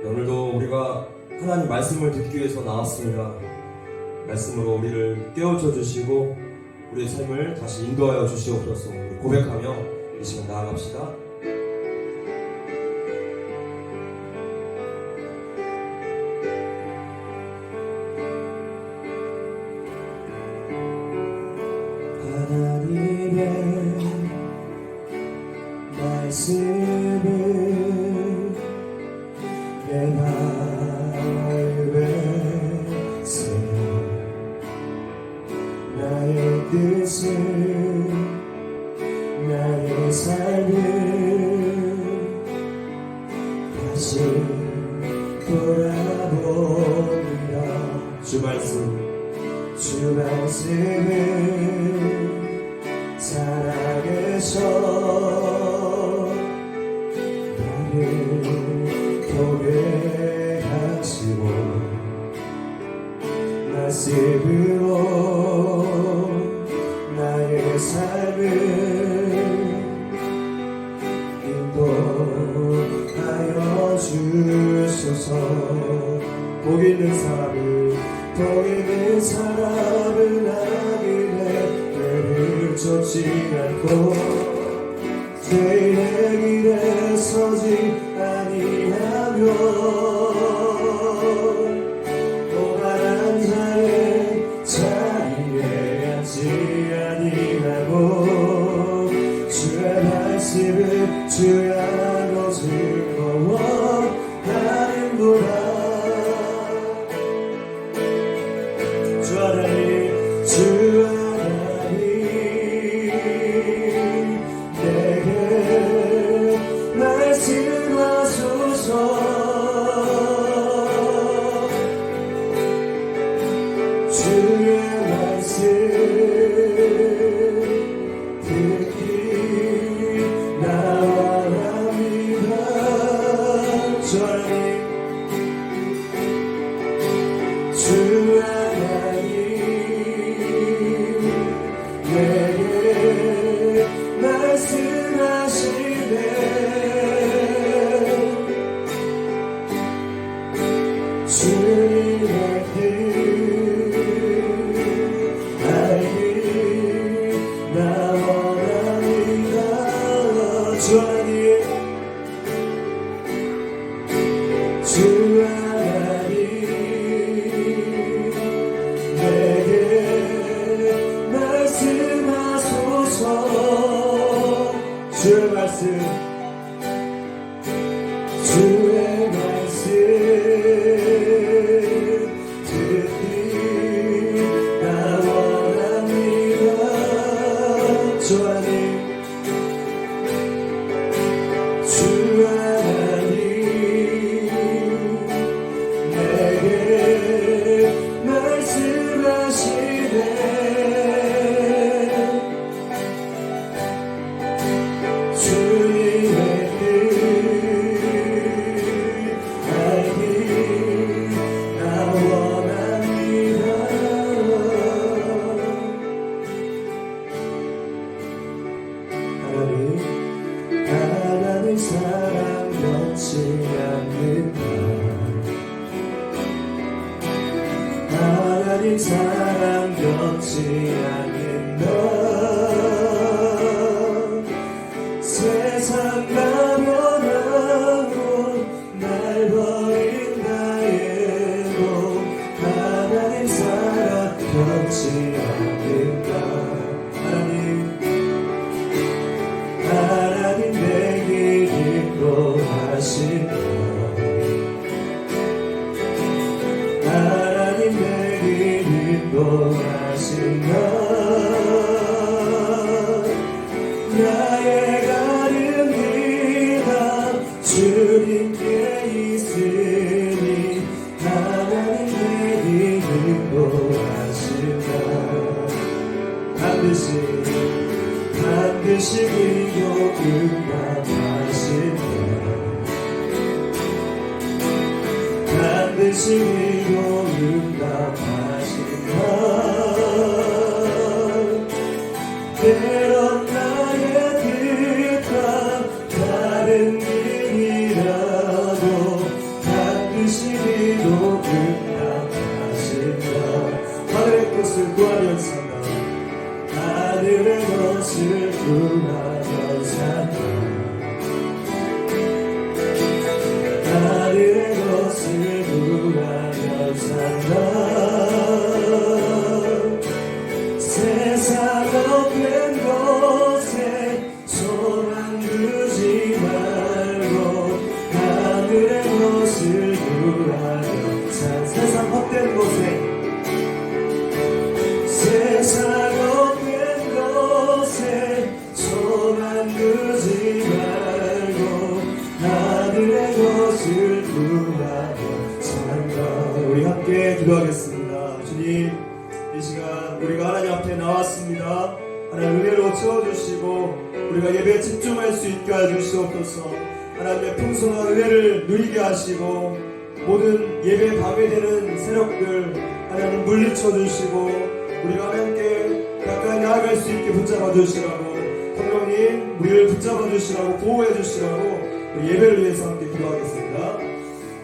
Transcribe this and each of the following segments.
오늘도 우리가 하나님 말씀을 듣기 위해서 나왔습니다. 말씀으로 우리를 깨우쳐 주시고 우리의 삶을 다시 인도하여 주시옵소서. 우리 고백하며 이 시간 나아갑시다. 하나님의 말씀을 내 마음에 새어 나의 뜻을 나의 삶을 다시 돌아보리라. 주 말씀을 살아계셔 나를 고백하시고 말씀으로 나의 삶을 인도하여 주소서. 복 있는 사람을 나길래 때를 쫓지 않고 죄의 길에 서지 아니하며 오만한 자의 자리에 앉지 아니하고 주의 말씀을 주야로 즐거워하는구나. 주 하나님 내게 말씀하소서. 주의 말씀 듣기 나원합니다. 주 하나님 내게 말씀하시네. 주님의 뜻 알기 나 원합니다. 주 하나님 내게 말씀하소서. 주의 말씀 듣기 나 원합니다. 주 하나님 내게 말씀하시네. 주님의 뜻 알기 나 원합니다. 하나님 사랑 변치 않는다. 하나님 사랑 변치 않는다. 세상 나변하고 날 버린 나에도 하나님 사랑 변치 않는다. 하나님 내게 인도하신다. 하나님 내게 인도하신다. 나의 가는 길다 주님께 있으니 하나님 내게 인도하신다. 반드시 기도 응답하신다. 반드시 기도 응답하신다. 때론 나의 뜻과 다른 길이라도 것을 구하면 산다. 하늘의 것을 구하면 산다. 하늘의 것을 구하면 산다. 세상 없는 곳에 소망 두지 말고 하늘의 것을 구하면 산다. 세상 헛된 곳에 세상 없는 곳에 소망 두지 말고 하늘의 것을 구하며 산다. 우리 함께 기도하겠습니다. 주님, 이 시간 우리가 하나님 앞에 나왔습니다. 하나님 은혜로 채워주시고 우리가 예배에 집중할 수 있게 해주시옵소서. 하나님의 풍성한 은혜를 누리게 하시고 모든 예배에 방해되는 세력들 하나님 물리쳐 주시고 우리가 하나님께 가까이 나아갈 수 있게 붙잡아 주시라고, 성령님 우리를 붙잡아 주시라고, 보호해 주시라고 예배를 위해서 함께 기도하겠습니다.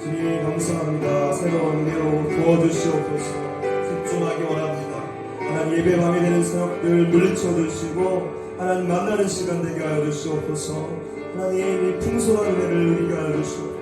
주님 감사합니다. 새로운 은혜로 도와주시옵소서. 집중하기 원합니다. 하나님 예배 방해되는 세력들 물리쳐 주시고 하나님 만나는 시간 되게 하여 주시옵소서. 하나님 이 풍성한 은혜를 누리게 하여 주시옵소서.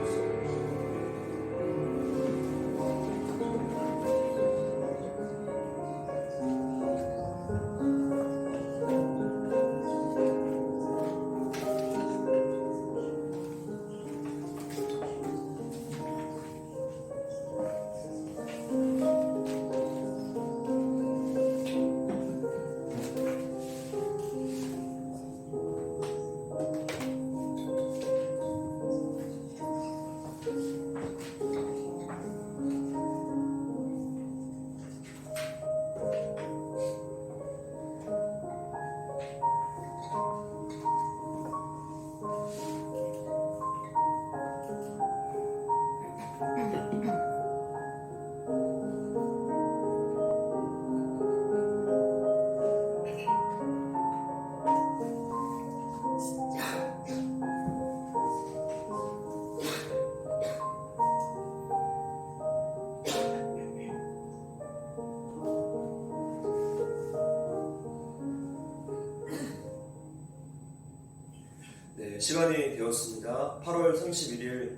시간이 되었습니다. 8월 31일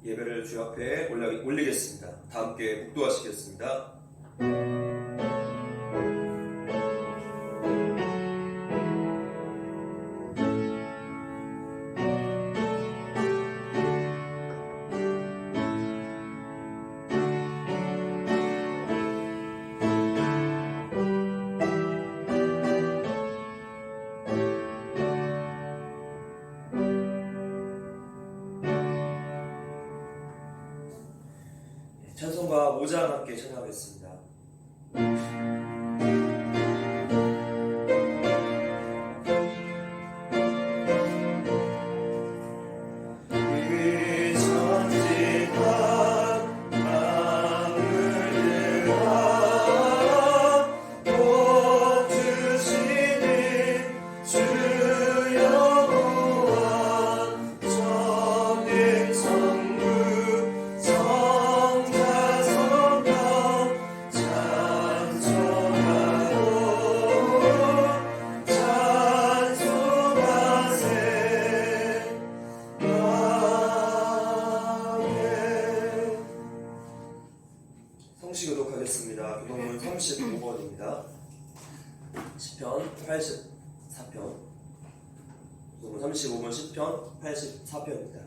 예배를 주 앞에 올리겠습니다. 다 함께 묵도하시겠습니다. 찬송가 5장 함께 찬양하겠습니다. 교독하겠습니다. 교독문 35번입니다. 시편 84편. 교독문 35번 시편 84편입니다.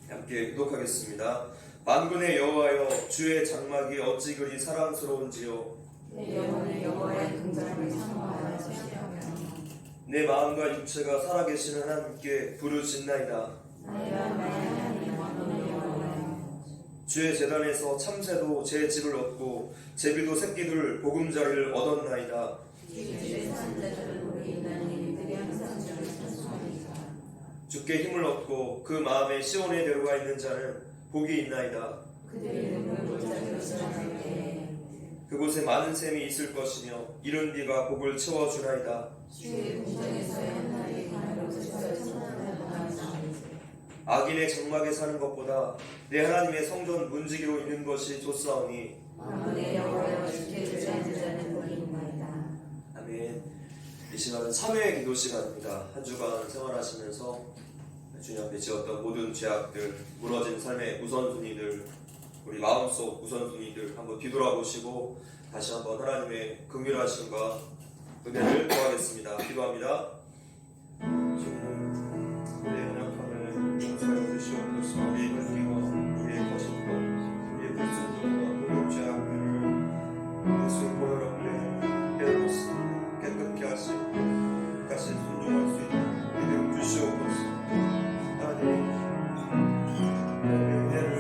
함께 교독하겠습니다. 만군의 여호와여, 주의 장막이 어찌 그리 사랑스러운지요. 내 영혼의 여호와의 긍정을 사모하여 시험하며 내 마음과 육체가 살아계신 하나님께 부르짖나이다. 주의 제단에서 참새도 제 집을 얻고 제비도 새끼들 보금자리를 얻었나이다. 주께 힘을 얻고 그 마음에 시온에 내려가 있는 자는 복이 있나이다. 그곳에 많은 샘이 있을 것이며 이른 비가 복을 채워주나이다. 악인의 장막에 사는 것보다 내 하나님의 성전 문지기로 있는 것이 좋사오니 만군의 여호와여 주께 주저하는 자는 복이 있나이다. 아멘. 이 시간은 참회의 기도 시간입니다. 한 주간 생활하시면서 주님 앞에 지었던 모든 죄악들, 무너진 삶의 우선순위들, 우리 마음속 우선순위들 한번 뒤돌아보시고 다시 한번 하나님의 긍휼하심과 은혜를 구하겠습니다. 기도합니다. 주님, 우리의 연약함을 용서해 주시옵소서. 우리의 혈기와 우리의 거짓과 우리의 불순종과 모든 죄악들을 예수의 보혈 앞에 깨어놓습니다. 깨끗게 하시고 다시 순종할 수 있는 믿음 주시옵소서. 하나님, 은혜를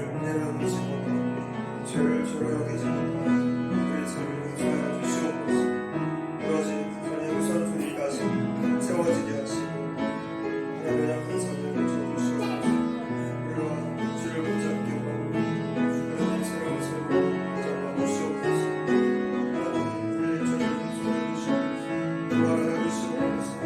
의지 못하고 죄를 저로 여기지 못하고 우리의 삶을 용서하여 주시옵소서. 무너진 삶의 우선순위까지 세워지게 하시고 하나님의 약한 삶을 고쳐주시옵소서. 우리가 주를 붙잡게 하고 하나님 새로운 삶으로 붙잡아 주시옵소서. 하나님, 우리의 죄를 용서해 주시옵소서. 부활하여 주시옵소서.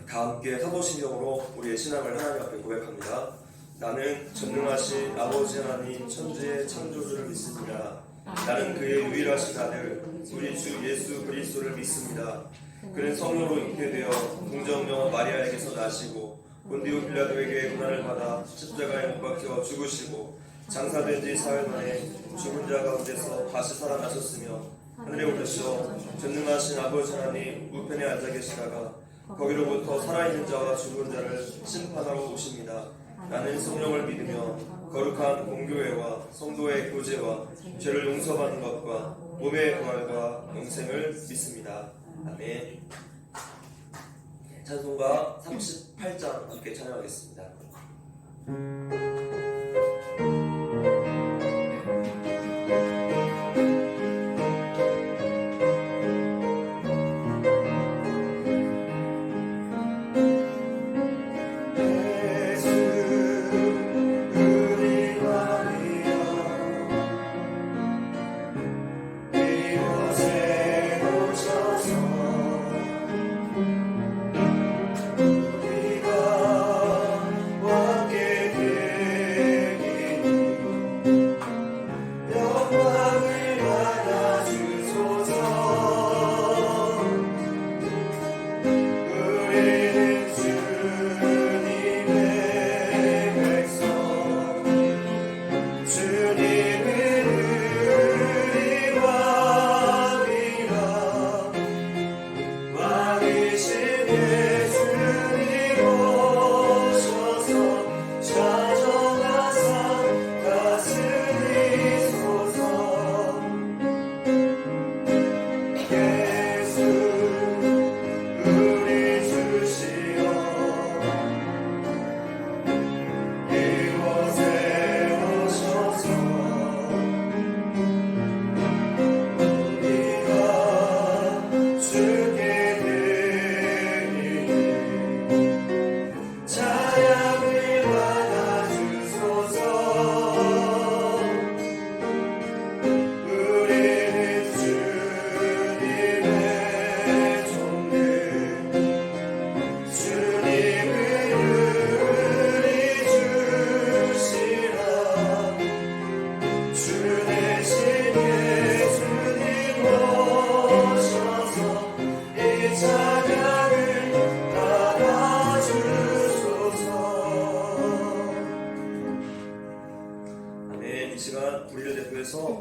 다 함께 사도신경으로 우리의 신앙을 하나님 앞에 고백합니다. 나는 전능하신 아버지 하나님 천지의 창조주를 믿습니다. 나는 그의 유일하신 아들 우리 주 예수 그리스도를 믿습니다. 그는 성령으로 잉태되어 동정녀 마리아에게서 나시고 본디오 빌라도에게 고난을 받아 십자가에 못 박혀 죽으시고 장사된 지 사흘 만에 죽은 자 가운데서 다시 살아나셨으며 하늘에 오르셔 전능하신 아버지 하나님 우편에 앉아 계시다가 거기로부터 살아있는 자와 죽은 자를 심판하러 오십니다. 나는 성령을 믿으며 거룩한 공교회와 성도의 교제와 죄를 용서받는 것과 몸의 부활과 영생을 믿습니다. 아멘. 찬송가 38장 함께 찬양하겠습니다.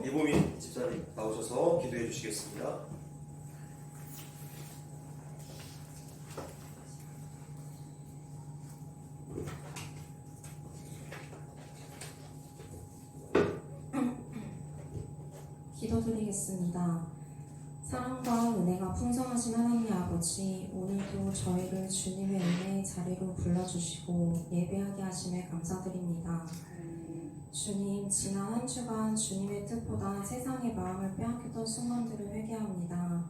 이보민 집사님 나오셔서 기도해 주시겠습니다. 기도드리겠습니다. 사랑과 은혜가 풍성하신 하나님 아버지, 오늘도 저희를 주님의 은혜의 자리로 불러주시고 예배하게 하심에 감사드립니다. 주님, 지난 한 주간 주님의 뜻보다 세상의 마음을 빼앗겼던 순간들을 회개합니다.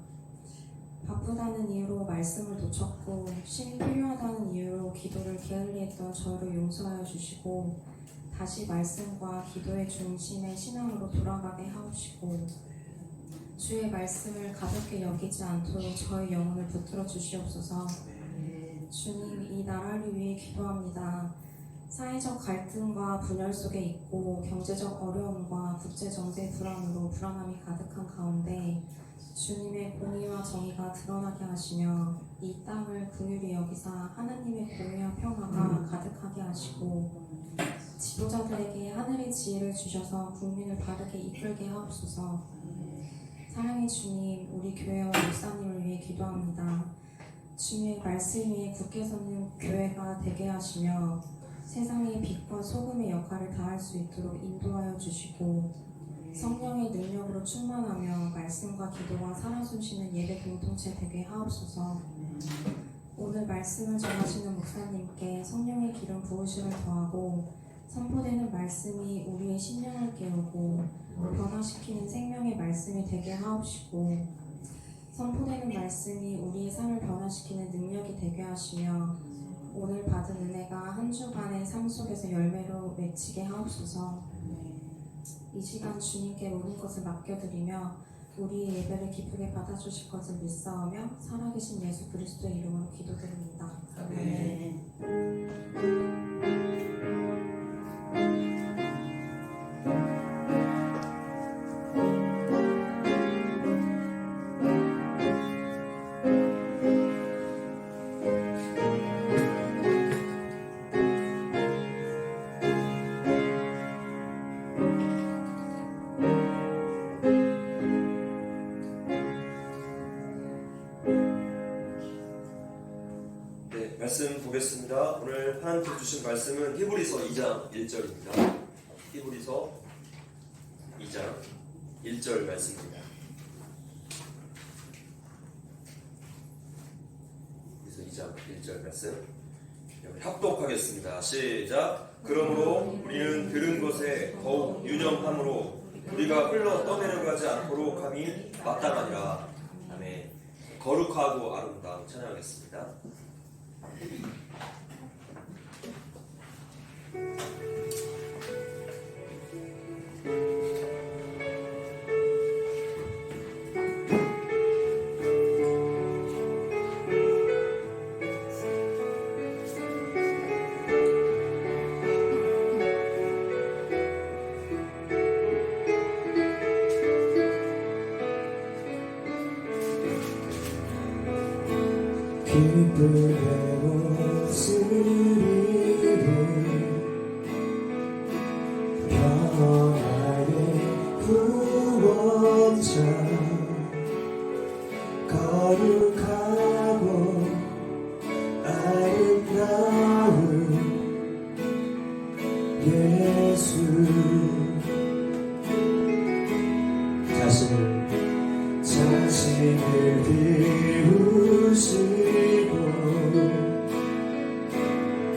바쁘다는 이유로 말씀을 놓쳤고 쉼이 필요하다는 이유로 기도를 게을리했던 저를 용서하여 주시고 다시 말씀과 기도의 중심의 신앙으로 돌아가게 하옵시고 주의 말씀을 가볍게 여기지 않도록 저의 영혼을 붙들어 주시옵소서. 주님, 이 나라를 위해 기도합니다. 사회적 갈등과 분열 속에 있고 경제적 어려움과 국제정세 불안으로 불안함이 가득한 가운데 주님의 공의와 정의가 드러나게 하시며 이 땅을 긍휼히 여기사 하나님의 공의와 평화가 가득하게 하시고 지도자들에게 하늘의 지혜를 주셔서 국민을 바르게 이끌게 하옵소서. 사랑의 주님, 우리 교회와 목사님을 위해 기도합니다. 주님의 말씀 위에 굳게 서는 교회가 되게 하시며 세상의 빛과 소금의 역할을 다할 수 있도록 인도하여 주시고 성령의 능력으로 충만하며 말씀과 기도가 살아 숨쉬는 예배 공동체 되게 하옵소서. 오늘 말씀을 전하시는 목사님께 성령의 기름 부으심을 더하고 선포되는 말씀이 우리의 심령을 깨우고 변화시키는 생명의 말씀이 되게 하옵시고 선포되는 말씀이 우리의 삶을 변화시키는 능력이 되게 하시며 오늘 받은 은혜가 한 주간의 삶 속에서 열매로 맺히게 하옵소서. 이 시간 주님께 모든 것을 맡겨드리며 우리의 예배를 기쁘게 받아주실 것을 믿사오며 살아계신 예수 그리스도의 이름으로 기도드립니다. 아멘. 말씀 보겠습니다. 오늘 하나님께 주신 말씀은 히브리서 2장 1절입니다. 히브리서 2장 1절 말씀입니다. 히브리서 2장 1절 말씀 합독하겠습니다. 시작. 그러므로 우리는 들은 것에 더욱 유념함으로 우리가 흘러 떠내려가지 않도록 함이 마땅하니라. 아멘. 거룩하고 아름다운 찬양하겠습니다. 기쁨의 모습으로 평화의 구원자 거룩하고 아름다운 예수 자신을 비우시고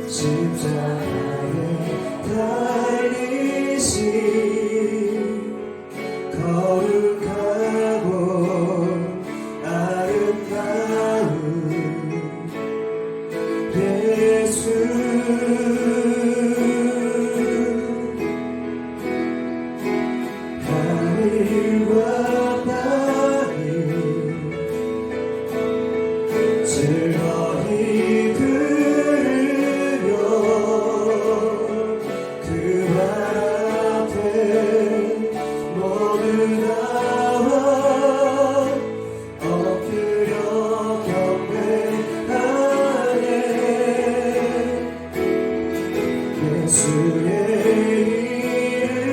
십자가에 달리신 거룩하고 아름다운 예수 하늘과 땅이 즐거이 들으며 그 말 앞에 모두 나와 엎드려 경배하네. 예수의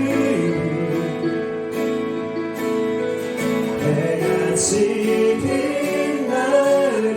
이름을 해같이 빛나리.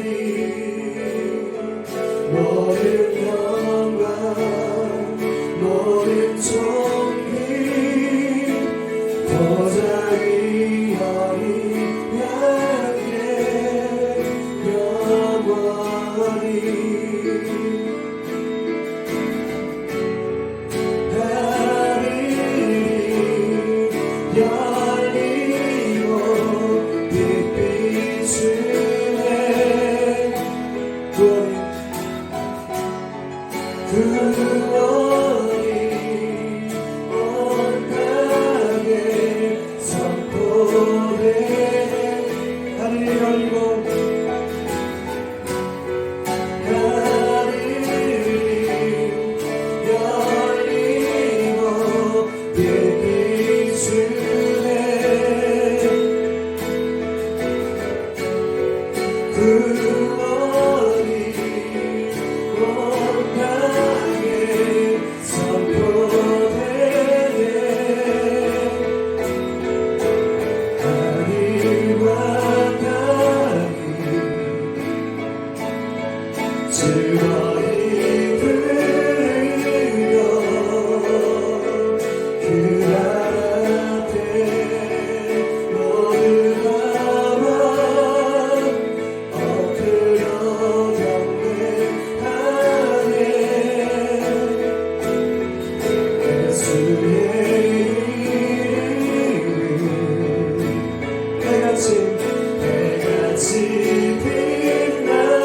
구원이 온 땅에 선포되네. 하늘과 땅이 즐거이 부르며 그 나라 앞에 모두 나와 엎드려 경배하네. 예수의 이름은 해같이 빛나리.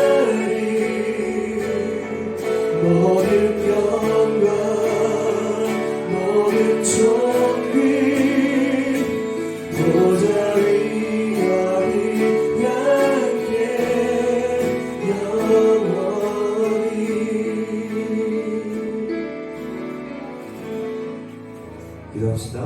모든 영광 모든 존귀 보좌 위에 함께 영원히. 기도합시다.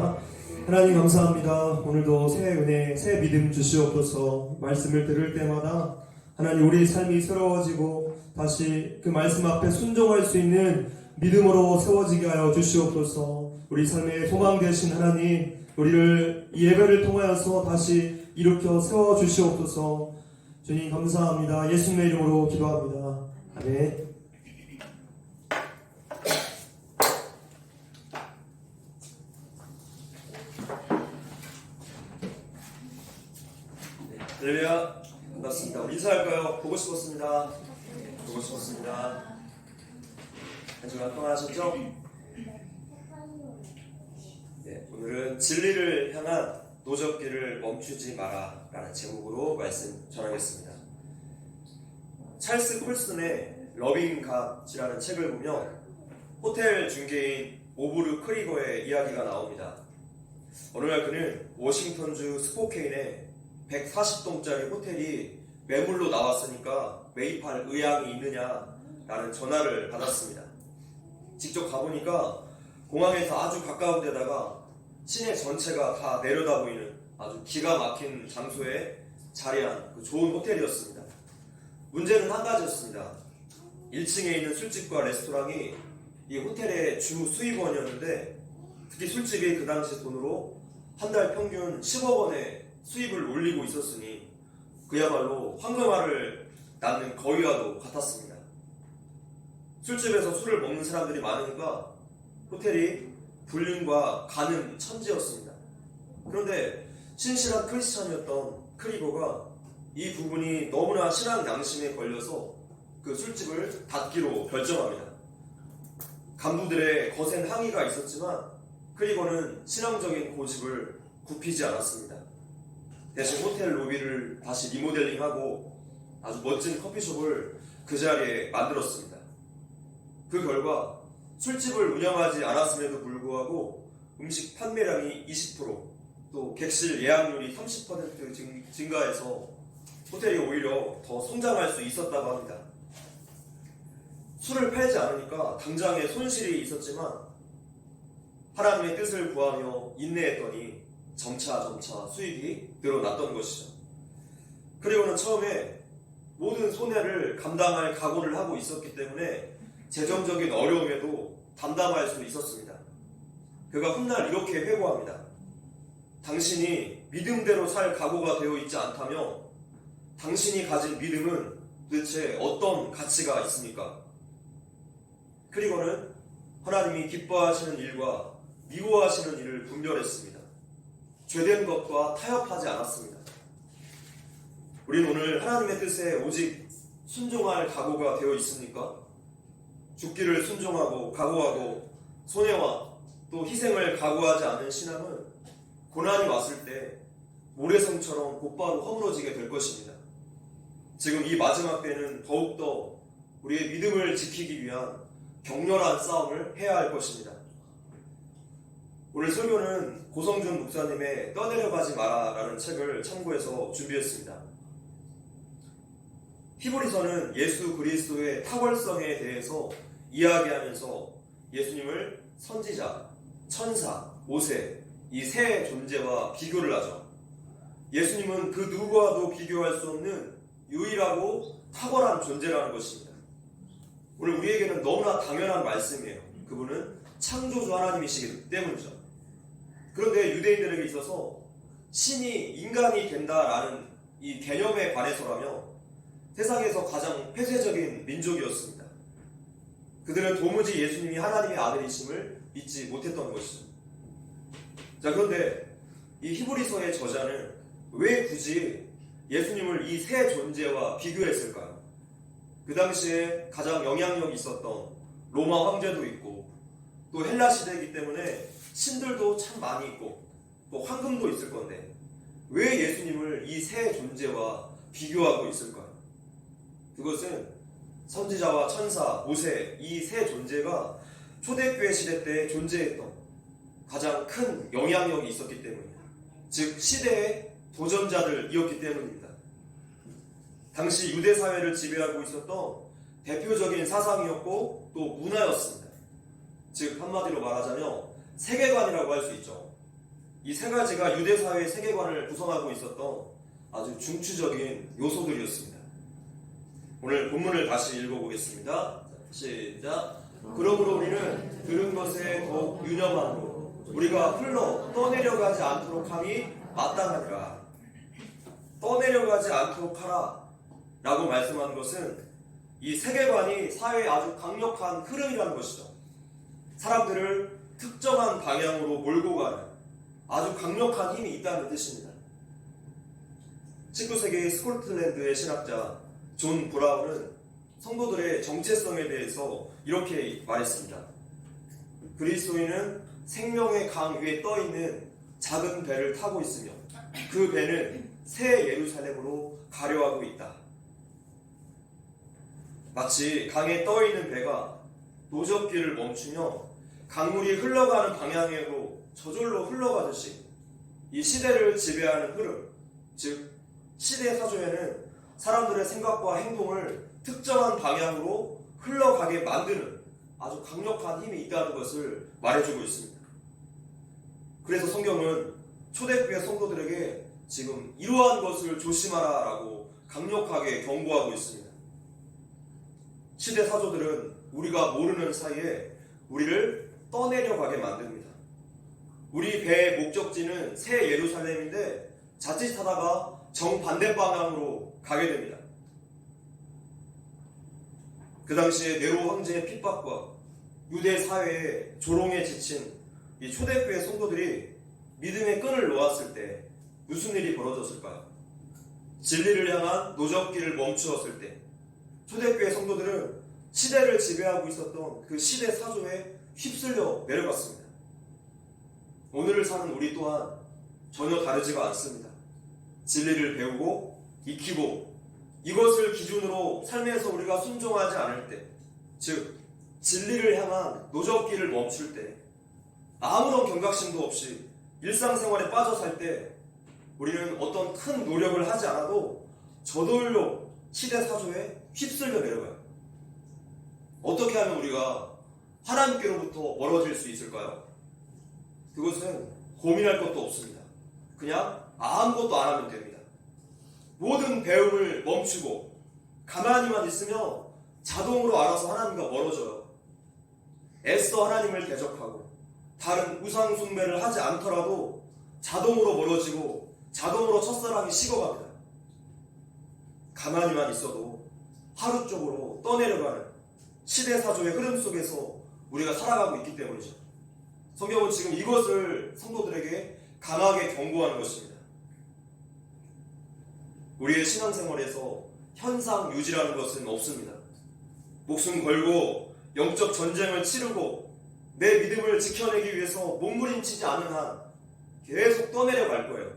하나님 감사합니다. 오늘도 새 은혜, 새 믿음 주시옵소서. 말씀을 들을 때마다 하나님 우리의 삶이 새로워지고 다시 그 말씀 앞에 순종할 수 있는 믿음으로 세워지게 하여 주시옵소서. 우리 삶의 소망 되신 하나님, 우리를 이 예배를 통하여서 다시 일으켜 세워 주시옵소서. 주님 감사합니다. 예수님의 이름으로 기도합니다. 아멘. 할렐루야. 반갑습니다. 우리 인사할까요? 보고 싶었습니다. 보고 싶었습니다. 한 주간 평안하셨죠? 네, 오늘은 진리를 향한 노적기를 멈추지 마라 라는 제목으로 말씀 전하겠습니다. 찰스 콜슨의 러빙 갓이라는 책을 보면 호텔 중개인 오브르 크리거의 이야기가 나옵니다. 어느 날 그는 워싱턴주 스포케인에 140동짜리 호텔이 매물로 나왔으니까 매입할 의향이 있느냐라는 전화를 받았습니다. 직접 가보니까 공항에서 아주 가까운 데다가 시내 전체가 다 내려다 보이는 아주 기가 막힌 장소에 자리한 그 좋은 호텔이었습니다. 문제는 한 가지였습니다. 1층에 있는 술집과 레스토랑이 이 호텔의 주 수입원이었는데, 특히 술집이 그 당시 돈으로 한 달 평균 10억 원의 수입을 올리고 있었으니 그야말로 황금알을 낳는 거위와도 같았습니다. 술집에서 술을 먹는 사람들이 많으니까 호텔이 불륜과 가는 천지였습니다. 그런데 신실한 크리스찬이었던 크리거가 이 부분이 너무나 신앙 양심에 걸려서 그 술집을 닫기로 결정합니다. 간부들의 거센 항의가 있었지만 크리거는 신앙적인 고집을 굽히지 않았습니다. 대신 호텔 로비를 다시 리모델링하고 아주 멋진 커피숍을 그 자리에 만들었습니다. 그 결과 술집을 운영하지 않았음에도 불구하고 음식 판매량이 20%, 또 객실 예약률이 30% 증가해서 호텔이 오히려 더 성장할 수 있었다고 합니다. 술을 팔지 않으니까 당장에 손실이 있었지만 하나님의 뜻을 구하며 인내했더니 점차 수익이 늘어났던 것이죠. 그리고는 처음에 모든 손해를 감당할 각오를 하고 있었기 때문에 재정적인 어려움에도 담담할 수 있었습니다. 그가 훗날 이렇게 회고합니다. 당신이 믿음대로 살 각오가 되어 있지 않다며 당신이 가진 믿음은 도대체 어떤 가치가 있습니까? 그리고는 하나님이 기뻐하시는 일과 미워하시는 일을 분별했습니다. 죄된 것과 타협하지 않았습니다. 우리는 오늘 하나님의 뜻에 오직 순종할 각오가 되어 있습니까? 죽기를 순종하고 각오하고 손해와 또 희생을 각오하지 않는 신앙은 고난이 왔을 때 모래성처럼 곧바로 허물어지게 될 것입니다. 지금 이 마지막 때는 더욱더 우리의 믿음을 지키기 위한 격렬한 싸움을 해야 할 것입니다. 오늘 설교는 고성준 목사님의 떠내려가지 마라 라는 책을 참고해서 준비했습니다. 히브리서는 예수 그리스도의 탁월성에 대해서 이야기하면서 예수님을 선지자, 천사, 모세 이 세 존재와 비교를 하죠. 예수님은 그 누구와도 비교할 수 없는 유일하고 탁월한 존재라는 것입니다. 오늘 우리에게는 너무나 당연한 말씀이에요. 그분은 창조주 하나님이시기 때문이죠. 그런데 유대인들에게 있어서 신이 인간이 된다라는 이 개념에 관해서라며 세상에서 가장 폐쇄적인 민족이었습니다. 그들은 도무지 예수님이 하나님의 아들이심을 믿지 못했던 것이죠. 자, 그런데 이 히브리서의 저자는 왜 굳이 예수님을 이 세 존재와 비교했을까요? 그 당시에 가장 영향력이 있었던 로마 황제도 있고 또 헬라 시대이기 때문에 신들도 참 많이 있고 또 황금도 있을 건데 왜 예수님을 이 세 존재와 비교하고 있을까요? 그것은 선지자와 천사, 모세 이 세 존재가 초대교회 시대 때 존재했던 가장 큰 영향력이 있었기 때문입니다. 즉 시대의 도전자들이었기 때문입니다. 당시 유대 사회를 지배하고 있었던 대표적인 사상이었고 또 문화였습니다. 즉 한마디로 말하자면 세계관이라고 할 수 있죠. 이 세 가지가 유대 사회의 세계관을 구성하고 있었던 아주 중추적인 요소들이었습니다. 오늘 본문을 다시 읽어보겠습니다. 시작. 그러므로 우리는 들은 것에 더욱 유념하고 우리가 흘러 떠내려가지 않도록 함이 마땅하니라. 떠내려가지 않도록 하라 라고 말씀하는 것은 이 세계관이 사회의 아주 강력한 흐름이라는 것이죠. 사람들을 특정한 방향으로 몰고 가는 아주 강력한 힘이 있다는 뜻입니다. 19세기 스코틀랜드의 신학자 존 브라운은 성도들의 정체성에 대해서 이렇게 말했습니다. 그리스도인은 생명의 강 위에 떠있는 작은 배를 타고 있으며 그 배는 새 예루살렘으로 가려하고 있다. 마치 강에 떠있는 배가 노젓기를 멈추며 강물이 흘러가는 방향으로 저절로 흘러가듯이 이 시대를 지배하는 흐름, 즉 시대 사조에는 사람들의 생각과 행동을 특정한 방향으로 흘러가게 만드는 아주 강력한 힘이 있다는 것을 말해주고 있습니다. 그래서 성경은 초대교회 성도들에게 지금 이러한 것을 조심하라 라고 강력하게 경고하고 있습니다. 시대 사조들은 우리가 모르는 사이에 우리를 떠내려가게 만듭니다. 우리 배의 목적지는 새 예루살렘인데 자칫하다가 정반대 방향으로 가게 됩니다. 그 당시에 네로 황제의 핍박과 유대 사회의 조롱에 지친 이 초대교회 성도들이 믿음의 끈을 놓았을 때 무슨 일이 벌어졌을까요? 진리를 향한 노적기를 멈추었을 때 초대교회 성도들은 시대를 지배하고 있었던 그 시대 사조에 휩쓸려 내려갔습니다. 오늘을 사는 우리 또한 전혀 다르지가 않습니다. 진리를 배우고 익히고 이것을 기준으로 삶에서 우리가 순종하지 않을 때, 즉 진리를 향한 노적기를 멈출 때, 아무런 경각심도 없이 일상생활에 빠져 살 때 우리는 어떤 큰 노력을 하지 않아도 저돌로 시대 사조에 휩쓸려 내려가요. 어떻게 하면 우리가 하나님께로부터 멀어질 수 있을까요? 그것은 고민할 것도 없습니다. 그냥 아무것도 안 하면 됩니다. 모든 배움을 멈추고 가만히만 있으면 자동으로 알아서 하나님과 멀어져요. 애써 하나님을 대적하고 다른 우상 숭배를 하지 않더라도 자동으로 멀어지고 자동으로 첫사랑이 식어갑니다. 가만히만 있어도 하루 쪽으로 떠내려가는 시대사조의 흐름 속에서 우리가 살아가고 있기 때문이죠. 성경은 지금 이것을 성도들에게 강하게 경고하는 것입니다. 우리의 신앙생활에서 현상 유지라는 것은 없습니다. 목숨 걸고 영적 전쟁을 치르고 내 믿음을 지켜내기 위해서 몸부림치지 않는 한 계속 떠내려갈 거예요.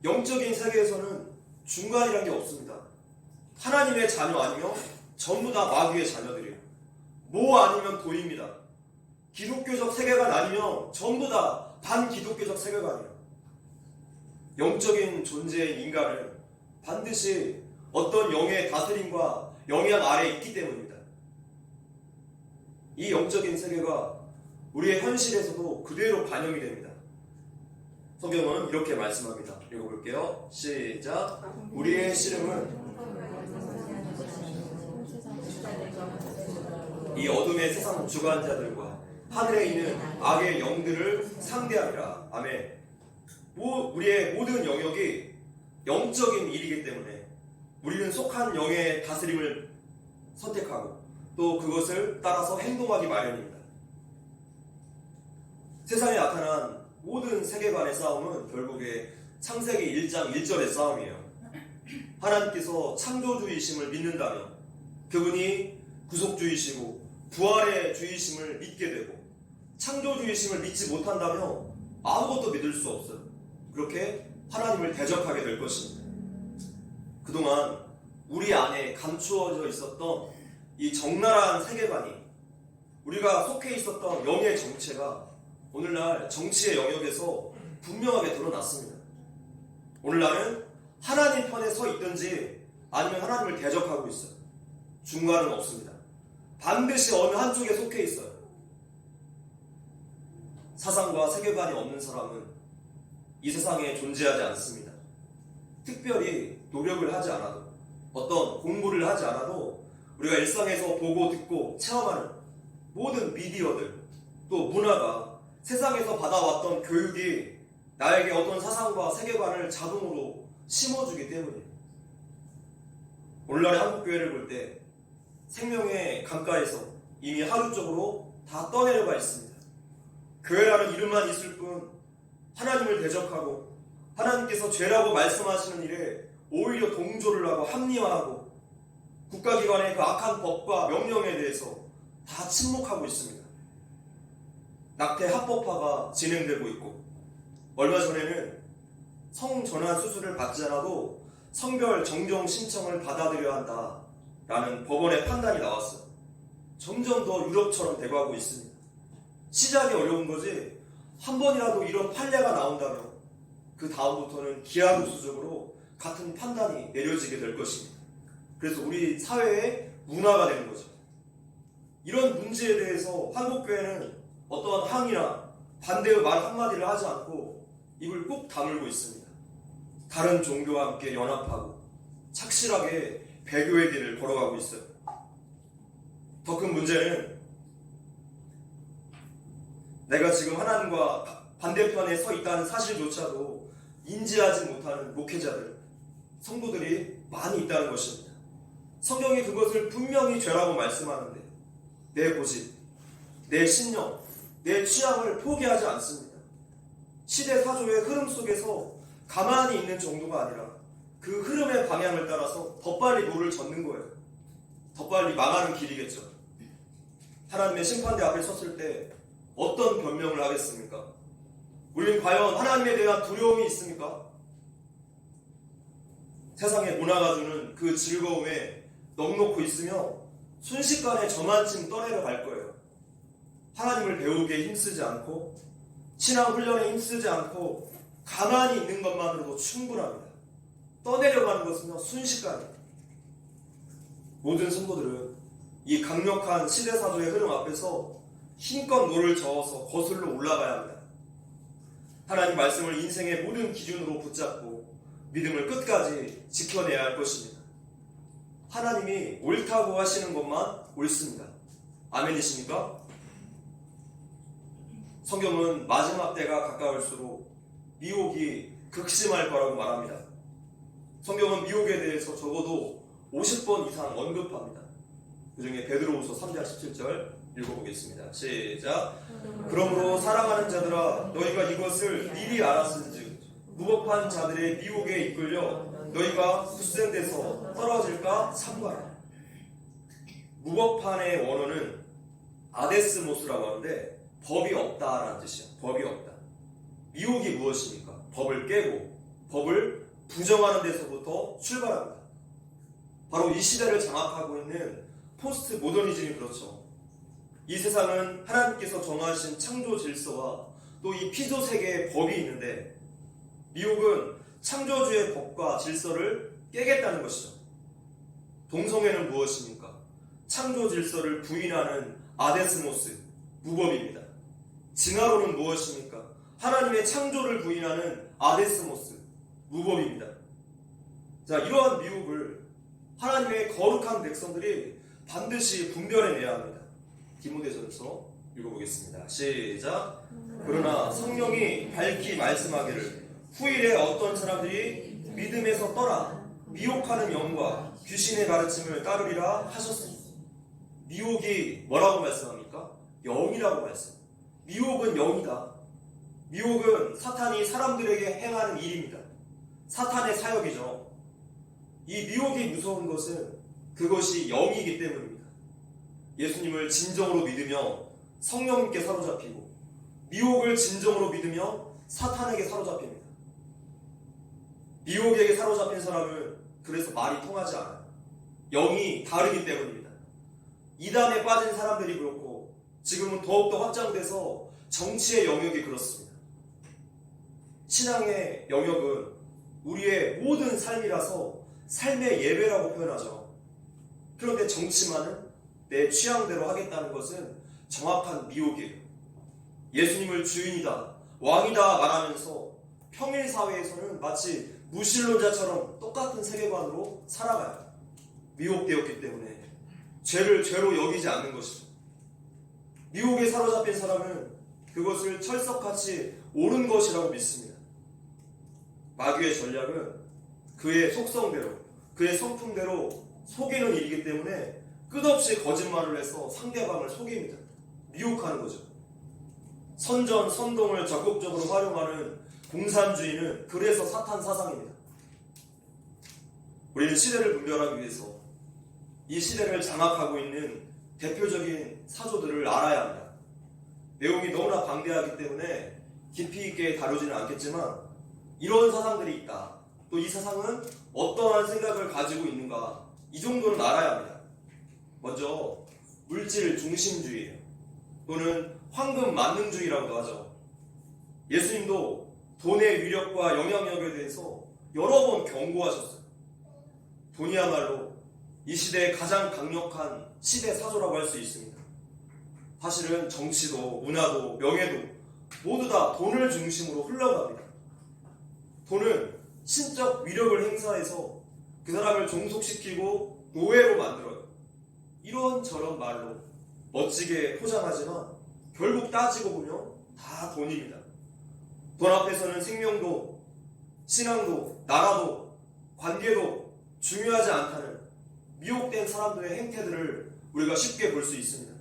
영적인 세계에서는 중간이라는 게 없습니다. 하나님의 자녀 아니면 전부 다 마귀의 자녀들이에요. 모 아니면 도입니다. 기독교적 세계관 아니면 전부 다 반기독교적 세계관이에요. 영적인 존재인 인간은 반드시 어떤 영의 다스림과 영향 아래에 있기 때문입니다. 이 영적인 세계가 우리의 현실에서도 그대로 반영이 됩니다. 성경은 이렇게 말씀합니다. 읽어볼게요. 시작. 우리의 씨름은 이 어둠의 세상 주관자들과 하늘에 있는 악의 영들을 상대하리라. 아멘. 우리의 모든 영역이 영적인 일이기 때문에 우리는 속한 영의 다스림을 선택하고 또 그것을 따라서 행동하기 마련입니다. 세상에 나타난 모든 세계관의 싸움은 결국에 창세기 1장 1절의 싸움이에요. 하나님께서 창조주이심을 믿는다면 그분이 구속주이시고 부활의 주이심을 믿게 되고 창조주이심을 믿지 못한다면 아무것도 믿을 수 없어요. 그렇게 하나님을 대적하게 될 것입니다. 그동안 우리 안에 감추어져 있었던 이 적나라한 세계관이 우리가 속해 있었던 영의 정체가 오늘날 정치의 영역에서 분명하게 드러났습니다. 오늘날은 하나님 편에 서 있든지 아니면 하나님을 대적하고 있어요. 중간은 없습니다. 반드시 어느 한쪽에 속해 있어요. 사상과 세계관이 없는 사람은 이 세상에 존재하지 않습니다. 특별히 노력을 하지 않아도 어떤 공부를 하지 않아도 우리가 일상에서 보고 듣고 체험하는 모든 미디어들 또 문화가 세상에서 받아왔던 교육이 나에게 어떤 사상과 세계관을 자동으로 심어주기 때문이에요. 오늘날의 한국교회를 볼 때 생명의 강가에서 이미 하루 쪽으로 다 떠내려가 있습니다. 교회라는 이름만 있을 뿐 하나님을 대적하고 하나님께서 죄라고 말씀하시는 일에 오히려 동조를 하고 합리화하고 국가기관의 그 악한 법과 명령에 대해서 다 침묵하고 있습니다. 낙태 합법화가 진행되고 있고 얼마 전에는 성전환 수술을 받지 않아도 성별 정정 신청을 받아들여야 한다라는 법원의 판단이 나왔어요. 점점 더 유럽처럼 돼가고 있습니다. 시작이 어려운 거지 한 번이라도 이런 판례가 나온다면 그 다음부터는 기하급수적으로 같은 판단이 내려지게 될 것입니다. 그래서 우리 사회의 문화가 되는 거죠. 이런 문제에 대해서 한국교회는 어떠한 항의나 반대의 말 한마디를 하지 않고 입을 꼭 다물고 있습니다. 다른 종교와 함께 연합하고 착실하게 배교의 길을 걸어가고 있어요. 더 큰 문제는 내가 지금 하나님과 반대편에 서 있다는 사실조차도 인지하지 못하는 목회자들, 성도들이 많이 있다는 것입니다. 성경이 그것을 분명히 죄라고 말씀하는데 내 고집, 내 신념, 내 취향을 포기하지 않습니다. 시대 사조의 흐름 속에서 가만히 있는 정도가 아니라 그 흐름의 방향을 따라서 더 빨리 물을 젓는 거예요. 더 빨리 망하는 길이겠죠. 하나님의 심판대 앞에 섰을 때 어떤 변명을 하겠습니까? 우리는 과연 하나님에 대한 두려움이 있습니까? 세상의 문화가 주는 그 즐거움에 넋놓고 있으며 순식간에 저만쯤 떠내려갈 거예요. 하나님을 배우기에 힘쓰지 않고 신앙 훈련에 힘쓰지 않고 가만히 있는 것만으로도 충분합니다. 떠내려가는 것은요 순식간입니다. 모든 성도들은 이 강력한 시대사조의 흐름 앞에서 힘껏 노를 저어서 거슬러 올라가야 합니다. 하나님 말씀을 인생의 모든 기준으로 붙잡고 믿음을 끝까지 지켜내야 할 것입니다. 하나님이 옳다고 하시는 것만 옳습니다. 아멘이십니까? 성경은 마지막 때가 가까울수록 미혹이 극심할 거라고 말합니다. 성경은 미혹에 대해서 적어도 50번 이상 언급합니다. 그 중에 베드로후서 3장 17절 읽어보겠습니다. 시작. 그러므로 사랑하는 자들아 너희가 이것을 미리 알았은즉 무법한 자들의 미혹에 이끌려 너희가 굳센데서 떨어질까 삼가라. 무법한의 원어는 아데스모스라고 하는데 법이 없다라는 뜻이에요. 법이 없다. 미혹이 무엇입니까? 법을 깨고 법을 부정하는 데서부터 출발합니다. 바로 이 시대를 장악하고 있는 포스트 모더니즘이 그렇죠. 이 세상은 하나님께서 정하신 창조 질서와 또 이 피조 세계의 법이 있는데 미혹은 창조주의 법과 질서를 깨겠다는 것이죠. 동성애는 무엇입니까? 창조 질서를 부인하는 아데스모스, 무법입니다. 증아로는 무엇입니까? 하나님의 창조를 부인하는 아데스모스, 무법입니다. 자, 이러한 미혹을 하나님의 거룩한 백성들이 반드시 분별해내야 합니다. 디모데전서 읽어보겠습니다. 시작. 그러나 성령이 밝히 말씀하기를 후일에 어떤 사람들이 믿음에서 떠나 미혹하는 영과 귀신의 가르침을 따르리라 하셨습니다. 미혹이 뭐라고 말씀합니까? 영이라고 말씀. 미혹은 영이다. 미혹은 사탄이 사람들에게 행하는 일입니다. 사탄의 사역이죠. 이 미혹이 무서운 것은 그것이 영이기 때문입니다. 예수님을 진정으로 믿으며 성령님께 사로잡히고 미혹을 진정으로 믿으며 사탄에게 사로잡힙니다. 미혹에게 사로잡힌 사람은 그래서 말이 통하지 않아요. 영이 다르기 때문입니다. 이단에 빠진 사람들이 그렇고 지금은 더욱더 확장돼서 정치의 영역이 그렇습니다. 신앙의 영역은 우리의 모든 삶이라서 삶의 예배라고 표현하죠. 그런데 정치만은 내 취향대로 하겠다는 것은 정확한 미혹이에요. 예수님을 주인이다, 왕이다 말하면서 평일 사회에서는 마치 무신론자처럼 똑같은 세계관으로 살아가요. 미혹되었기 때문에 죄를 죄로 여기지 않는 것이죠. 미혹에 사로잡힌 사람은 그것을 철석같이 옳은 것이라고 믿습니다. 마귀의 전략은 그의 속성대로, 그의 성품대로 속이는 일이기 때문에 끝없이 거짓말을 해서 상대방을 속입니다. 미혹하는 거죠. 선전, 선동을 적극적으로 활용하는 공산주의는 그래서 사탄 사상입니다. 우리는 시대를 분별하기 위해서 이 시대를 장악하고 있는 대표적인 사조들을 알아야 합니다. 내용이 너무나 방대하기 때문에 깊이 있게 다루지는 않겠지만 이런 사상들이 있다. 또 이 사상은 어떠한 생각을 가지고 있는가, 이 정도는 알아야 합니다. 먼저 물질 중심주의예요. 또는 황금 만능주의라고도 하죠. 예수님도 돈의 위력과 영향력에 대해서 여러 번 경고하셨어요. 돈이야말로 이 시대의 가장 강력한 시대 사조라고 할 수 있습니다. 사실은 정치도 문화도 명예도 모두 다 돈을 중심으로 흘러갑니다. 돈은 신적 위력을 행사해서 그 사람을 종속시키고 노예로 만들어요. 이런저런 말로 멋지게 포장하지만 결국 따지고 보면 다 돈입니다. 돈 앞에서는 생명도, 신앙도, 나라도, 관계도 중요하지 않다는 미혹된 사람들의 행태들을 우리가 쉽게 볼 수 있습니다.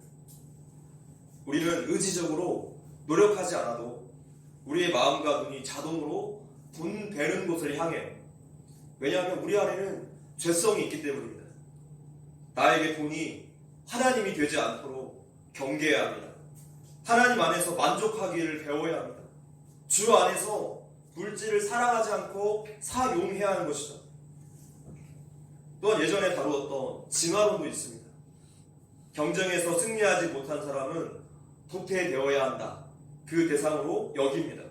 우리는 의지적으로 노력하지 않아도 우리의 마음과 눈이 자동으로 돈 되는 곳을 향해요. 왜냐하면 우리 안에는 죄성이 있기 때문입니다. 나에게 돈이 하나님이 되지 않도록 경계해야 합니다. 하나님 안에서 만족하기를 배워야 합니다. 주 안에서 물질을 사랑하지 않고 사용해야 하는 것이죠. 또한 예전에 다루었던 진화론도 있습니다. 경쟁에서 승리하지 못한 사람은 도태되어야 한다. 그 대상으로 여깁니다.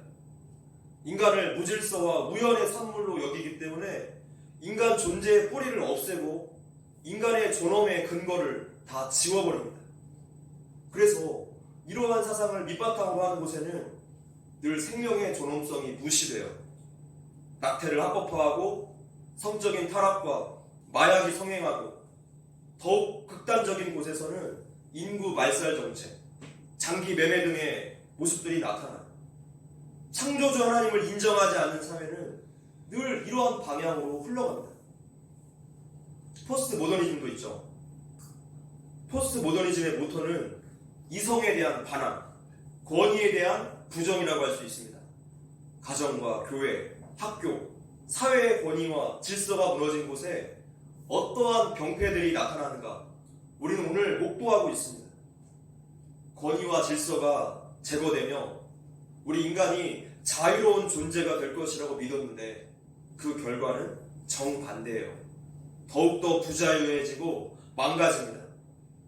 인간을 무질서와 우연의 산물로 여기기 때문에 인간 존재의 뿌리를 없애고 인간의 존엄의 근거를 다 지워버립니다. 그래서 이러한 사상을 밑바탕으로 하는 곳에는 늘 생명의 존엄성이 무시돼요. 낙태를 합법화하고 성적인 타락과 마약이 성행하고 더욱 극단적인 곳에서는 인구 말살 정책, 장기 매매 등의 모습들이 나타나요. 창조주 하나님을 인정하지 않는 사회는 늘 이러한 방향으로 흘러갑니다. 포스트 모더니즘도 있죠. 포스트 모더니즘의 모토는 이성에 대한 반항, 권위에 대한 부정이라고 할 수 있습니다. 가정과 교회, 학교, 사회의 권위와 질서가 무너진 곳에 어떠한 병폐들이 나타나는가 우리는 오늘 목도하고 있습니다. 권위와 질서가 제거되며 우리 인간이 자유로운 존재가 될 것이라고 믿었는데 그 결과는 정반대예요. 더욱더 부자유해지고 망가집니다.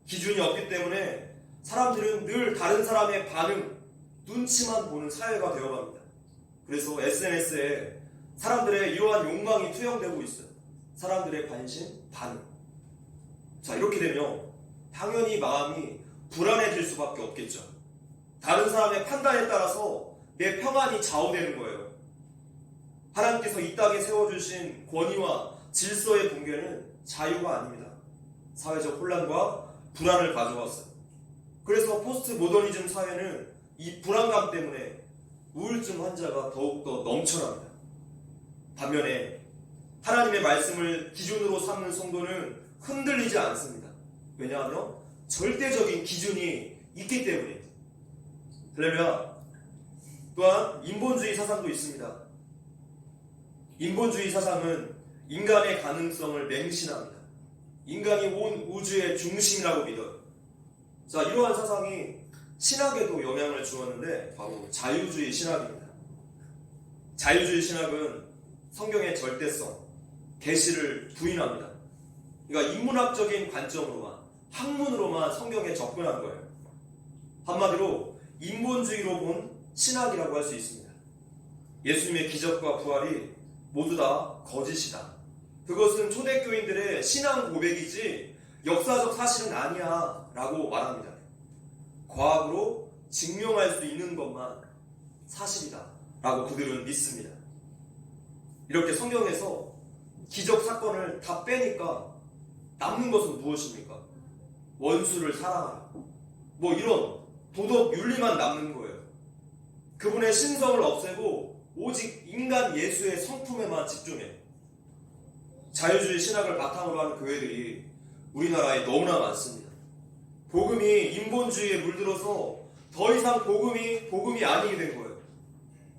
기준이 없기 때문에 사람들은 늘 다른 사람의 반응, 눈치만 보는 사회가 되어갑니다. 그래서 SNS에 사람들의 이러한 욕망이 투영되고 있어요. 사람들의 관심, 반응. 자, 이렇게 되면 당연히 마음이 불안해질 수밖에 없겠죠. 다른 사람의 판단에 따라서 내 평안이 좌우되는 거예요. 하나님께서 이 땅에 세워주신 권위와 질서의 붕괴는 자유가 아닙니다. 사회적 혼란과 불안을 가져왔어요. 그래서 포스트 모더니즘 사회는 이 불안감 때문에 우울증 환자가 더욱더 넘쳐납니다. 반면에 하나님의 말씀을 기준으로 삼는 성도는 흔들리지 않습니다. 왜냐하면 절대적인 기준이 있기 때문입니다. 할렐루야. 또한 인본주의 사상도 있습니다. 인본주의 사상은 인간의 가능성을 맹신합니다. 인간이 온 우주의 중심이라고 믿어요. 자, 이러한 사상이 신학에도 영향을 주었는데 바로 자유주의 신학입니다. 자유주의 신학은 성경의 절대성, 계시를 부인합니다. 그러니까 인문학적인 관점으로만, 학문으로만 성경에 접근한 거예요. 한마디로 인본주의로 본 신학이라고 할 수 있습니다. 예수님의 기적과 부활이 모두 다 거짓이다. 그것은 초대교인들의 신앙 고백이지 역사적 사실은 아니야 라고 말합니다. 과학으로 증명할 수 있는 것만 사실이다 라고 그들은 믿습니다. 이렇게 성경에서 기적 사건을 다 빼니까 남는 것은 무엇입니까? 원수를 사랑하라. 뭐 이런 도덕 윤리만 남는 거예요. 그분의 신성을 없애고 오직 인간 예수의 성품에만 집중해. 자유주의 신학을 바탕으로 하는 교회들이 우리나라에 너무나 많습니다. 복음이 인본주의에 물들어서 더 이상 복음이 아니게 된 거예요.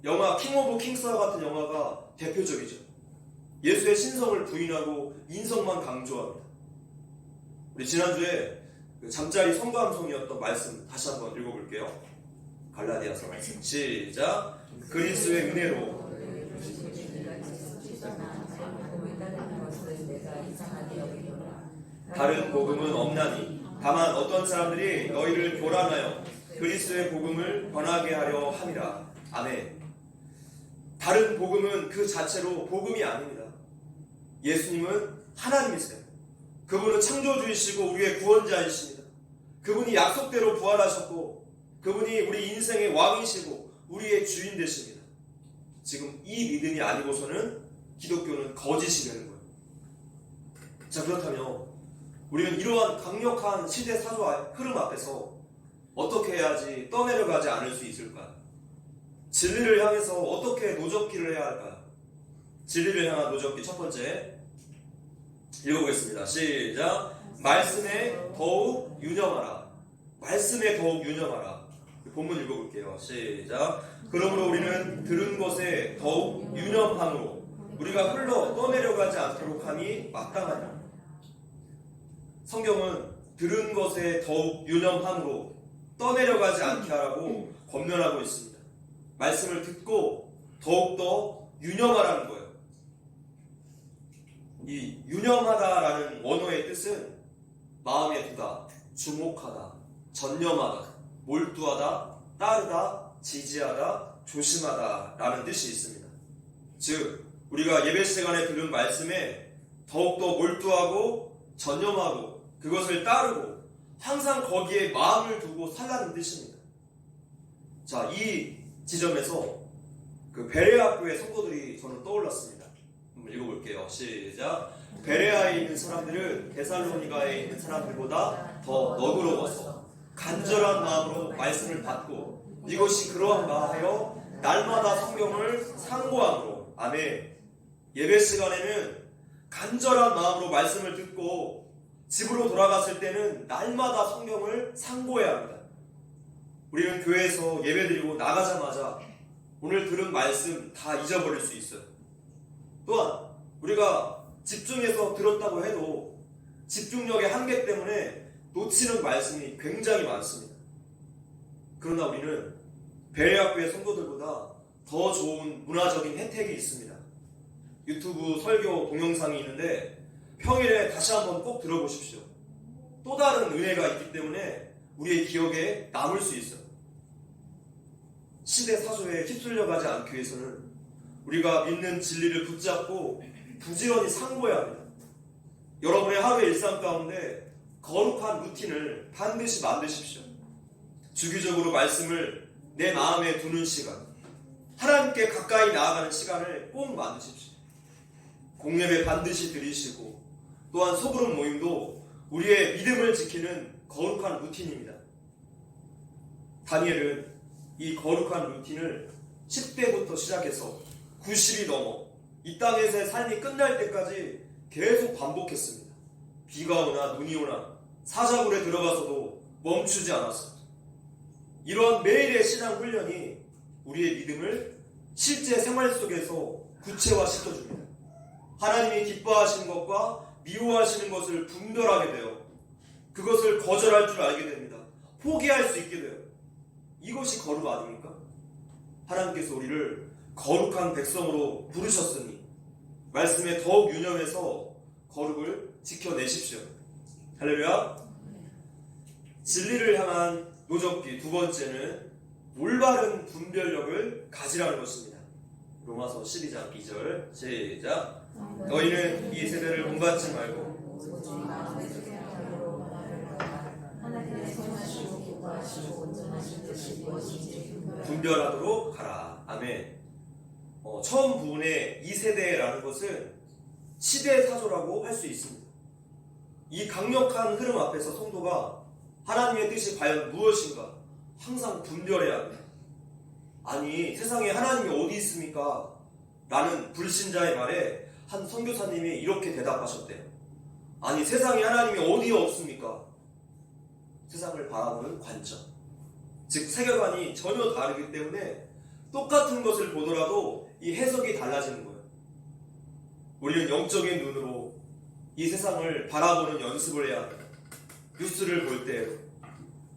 영화 킹 오브 킹스와 같은 영화가 대표적이죠. 예수의 신성을 부인하고 인성만 강조합니다. 우리 지난주에 그 잠자리 성감성이었던 말씀 다시 한번 읽어볼게요. 갈라디아서 말씀 시작. 그리스도의 은혜로 다른 복음은 없나니 다만 어떤 사람들이 너희를 교란하여 그리스도의 복음을 변하게 하려 함이라. 아멘. 다른 복음은 그 자체로 복음이 아닙니다. 예수님은 하나님이세요. 그분은 창조주이시고 우리의 구원자이십니다. 그분이 약속대로 부활하셨고 그분이 우리 인생의 왕이시고 우리의 주인 되십니다. 지금 이 믿음이 아니고서는 기독교는 거짓이 되는 거예요. 자, 그렇다면 우리는 이러한 강력한 시대 사조 흐름 앞에서 어떻게 해야지 떠내려가지 않을 수 있을까요? 진리를 향해서 어떻게 노젓기를 해야 할까요? 진리를 향한 노젓기 첫 번째 읽어보겠습니다. 시작. 말씀에 더욱 유념하라. 말씀에 더욱 유념하라. 본문 읽어볼게요. 시작. 그러므로 우리는 들은 것에 더욱 유념함으로 우리가 흘러 떠내려가지 않도록 함이 마땅하냐. 성경은 들은 것에 더욱 유념함으로 떠내려가지 않게 하라고 권면하고 있습니다. 말씀을 듣고 더욱더 유념하라는 거예요. 이 유념하다라는 원어의 뜻은 마음에 두다, 주목하다, 전념하다, 몰두하다, 따르다, 지지하다, 조심하다 라는 뜻이 있습니다. 즉 우리가 예배 시간에 들은 말씀에 더욱더 몰두하고 전념하고 그것을 따르고 항상 거기에 마음을 두고 살라는 뜻입니다. 자, 이 지점에서 그 베레아 교회 성도들이 저는 떠올랐습니다. 한번 읽어볼게요. 시작. 베레아에 있는 사람들은 데살로니가에 있는 사람들보다 더 너그러워서 간절한 마음으로 말씀을 받고 이것이 그러한가 하여 날마다 성경을 상고함으로. 아멘. 예배 시간에는 간절한 마음으로 말씀을 듣고 집으로 돌아갔을 때는 날마다 성경을 상고해야 합니다. 우리는 교회에서 예배드리고 나가자마자 오늘 들은 말씀 다 잊어버릴 수 있어요. 또한 우리가 집중해서 들었다고 해도 집중력의 한계 때문에 놓치는 말씀이 굉장히 많습니다. 그러나 우리는 베레아교회 성도들보다 더 좋은 문화적인 혜택이 있습니다. 유튜브 설교 동영상이 있는데 평일에 다시 한번 꼭 들어보십시오. 또 다른 은혜가 있기 때문에 우리의 기억에 남을 수 있어요. 시대 사조에 휩쓸려가지 않기 위해서는 우리가 믿는 진리를 붙잡고 부지런히 상고해야 합니다. 여러분의 하루의 일상 가운데 거룩한 루틴을 반드시 만드십시오. 주기적으로 말씀을 내 마음에 두는 시간, 하나님께 가까이 나아가는 시간을 꼭 만드십시오. 공예배 반드시 드리시고 또한 소그룹 모임도 우리의 믿음을 지키는 거룩한 루틴입니다. 다니엘은 이 거룩한 루틴을 10대부터 시작해서 90이 넘어 이 땅에서의 삶이 끝날 때까지 계속 반복했습니다. 비가 오나 눈이 오나 사자굴에 들어가서도 멈추지 않았습니다. 이러한 매일의 신앙 훈련이 우리의 믿음을 실제 생활 속에서 구체화시켜줍니다. 하나님이 기뻐하시는 것과 미워하시는 것을 분별하게 되어 그것을 거절할 줄 알게 됩니다. 포기할 수 있게 돼요. 이것이 거룩 아닙니까? 하나님께서 우리를 거룩한 백성으로 부르셨으니 말씀에 더욱 유념해서 거룩을 지켜내십시오. 할렐루야. 진리를 향한 노적기 두 번째는 올바른 분별력을 가지라는 것입니다. 로마서 12장 2절 시작. 너희는 이 세대를 본받지 말고 분별하도록 하라. 아멘. 처음 부분의 이 세대라는 것은 시대사조라고 할 수 있습니다. 이 강력한 흐름 앞에서 성도가 하나님의 뜻이 과연 무엇인가 항상 분별해야 합니다. 아니 세상에 하나님이 어디 있습니까? 라는 불신자의 말에 한 선교사님이 이렇게 대답하셨대요. 아니 세상에 하나님이 어디에 없습니까? 세상을 바라보는 관점, 즉 세계관이 전혀 다르기 때문에 똑같은 것을 보더라도 이 해석이 달라지는 거예요. 우리는 영적인 눈으로 이 세상을 바라보는 연습을 해야 합니다. 뉴스를 볼 때,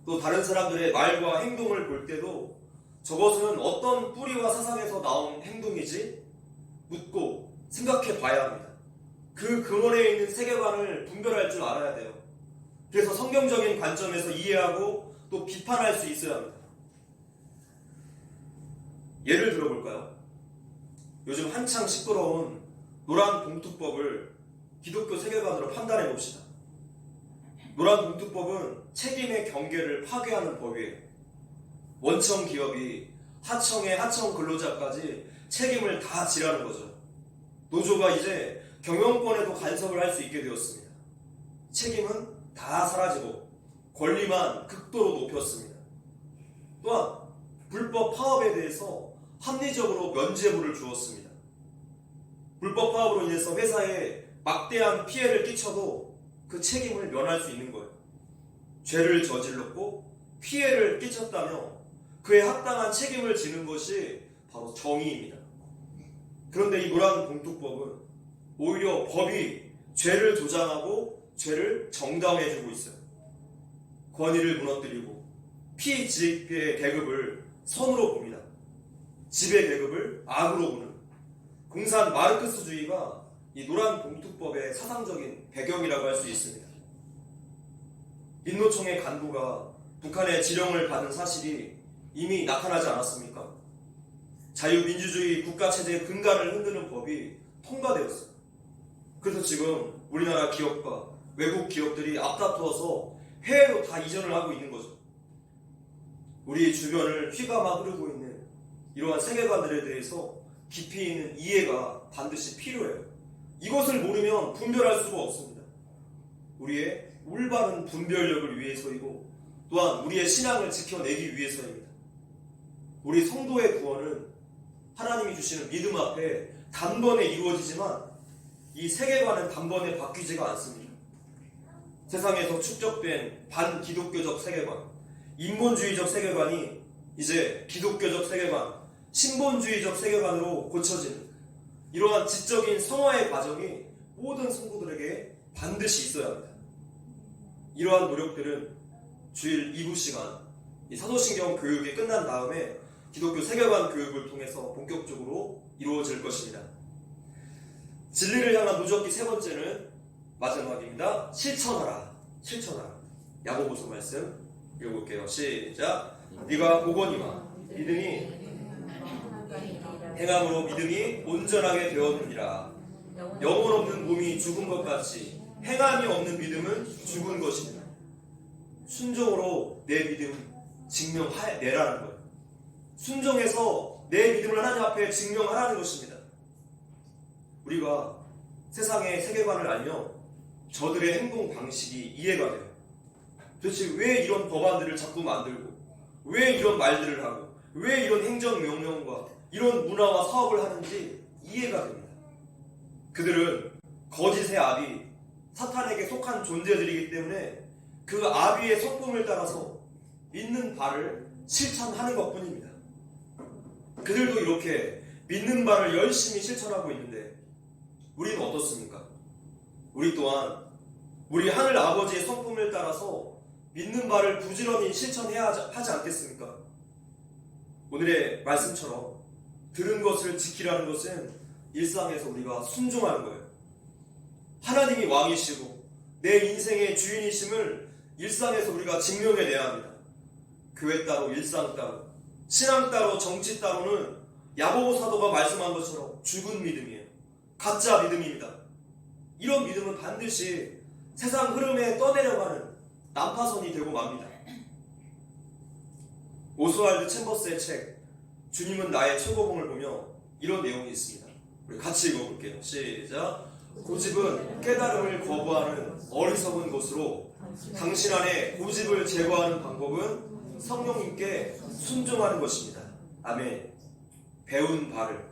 또 다른 사람들의 말과 행동을 볼 때도 저것은 어떤 뿌리와 사상에서 나온 행동이지? 묻고 생각해 봐야 합니다. 그 근원에 있는 세계관을 분별할 줄 알아야 돼요. 그래서 성경적인 관점에서 이해하고 또 비판할 수 있어야 합니다. 예를 들어볼까요? 요즘 한창 시끄러운 노란 봉투법을 기독교 세계관으로 판단해 봅시다. 노란 봉투법은 책임의 경계를 파괴하는 법이에요. 원청 기업이 하청의 하청 근로자까지 책임을 다 지라는 거죠. 노조가 이제 경영권에도 간섭을 할 수 있게 되었습니다. 책임은 다 사라지고 권리만 극도로 높였습니다. 또한 불법 파업에 대해서 합리적으로 면죄부를 주었습니다. 불법 파업으로 인해서 회사에 막대한 피해를 끼쳐도 그 책임을 면할 수 있는 거예요. 죄를 저질렀고 피해를 끼쳤다며 그에 합당한 책임을 지는 것이 바로 정의입니다. 그런데 이 노란 봉투법은 오히려 법이 죄를 조장하고 죄를 정당해주고 있어요. 권위를 무너뜨리고 피지배 계급을 선으로 봅니다. 지배 계급을 악으로 보는 공산 마르크스주의가 이 노란 봉투법의 사상적인 배경이라고 할 수 있습니다. 민노총의 간부가 북한의 지령을 받은 사실이 이미 나타나지 않았습니까? 자유민주주의 국가체제의 근간을 흔드는 법이 통과되었어요. 그래서 지금 우리나라 기업과 외국 기업들이 앞다투어서 해외로 다 이전을 하고 있는 거죠. 우리 주변을 휘감아 흐르고 있는 이러한 세계관들에 대해서 깊이 있는 이해가 반드시 필요해요. 이것을 모르면 분별할 수가 없습니다. 우리의 올바른 분별력을 위해서이고 또한 우리의 신앙을 지켜내기 위해서입니다. 우리 성도의 구원은 하나님이 주시는 믿음 앞에 단번에 이루어지지만 이 세계관은 단번에 바뀌지가 않습니다. 세상에서 축적된 반기독교적 세계관, 인본주의적 세계관이 이제 기독교적 세계관, 신본주의적 세계관으로 고쳐지는 이러한 지적인 성화의 과정이 모든 성도들에게 반드시 있어야 합니다. 이러한 노력들은 주일 2부 시간 이 사도신경 교육이 끝난 다음에 기독교 세계관 교육을 통해서 본격적으로 이루어질 것입니다. 진리를 향한 누적기 세 번째는 마지막입니다. 실천하라. 야고보서 말씀 읽어볼게요. 시작. 네가 보거니와 믿음이 행함으로 믿음이 온전하게 되었느니라. 영혼 없는 몸이 죽은 것 같이 행함이 없는 믿음은 죽은 것입니다. 순종으로 내 믿음 증명해내라는 거예요. 순종해서 내 믿음을 하나님 앞에 증명하라는 것입니다. 우리가 세상의 세계관을 알면 저들의 행동 방식이 이해가 돼요. 도대체 왜 이런 법안들을 자꾸 만들고 왜 이런 말들을 하고 왜 이런 행정명령과 이런 문화와 사업을 하는지 이해가 됩니다. 그들은 거짓의 아비, 사탄에게 속한 존재들이기 때문에 그 아비의 성품을 따라서 믿는 바를 실천하는 것뿐입니다. 그들도 이렇게 믿는 바를 열심히 실천하고 있는데 우리는 어떻습니까? 우리 또한 우리 하늘 아버지의 성품을 따라서 믿는 바를 부지런히 실천해야 하지 않겠습니까? 오늘의 말씀처럼 들은 것을 지키라는 것은 일상에서 우리가 순종하는 거예요. 하나님이 왕이시고 내 인생의 주인이심을 일상에서 우리가 증명해내야 합니다. 교회 따로 일상 따로 신앙 따로 정치 따로는 야고보 사도가 말씀한 것처럼 죽은 믿음이에요. 가짜 믿음입니다. 이런 믿음은 반드시 세상 흐름에 떠내려가는 난파선이 되고 맙니다. 오스왈드 챔버스의 책 주님은 나의 최고봉을 보며 이런 내용이 있습니다. 우리 같이 읽어볼게요. 시작. 고집은 깨달음을 거부하는 어리석은 것으로 당신 안에 고집을 제거하는 방법은 성령님께 순종하는 것입니다. 아멘. 배운 바를,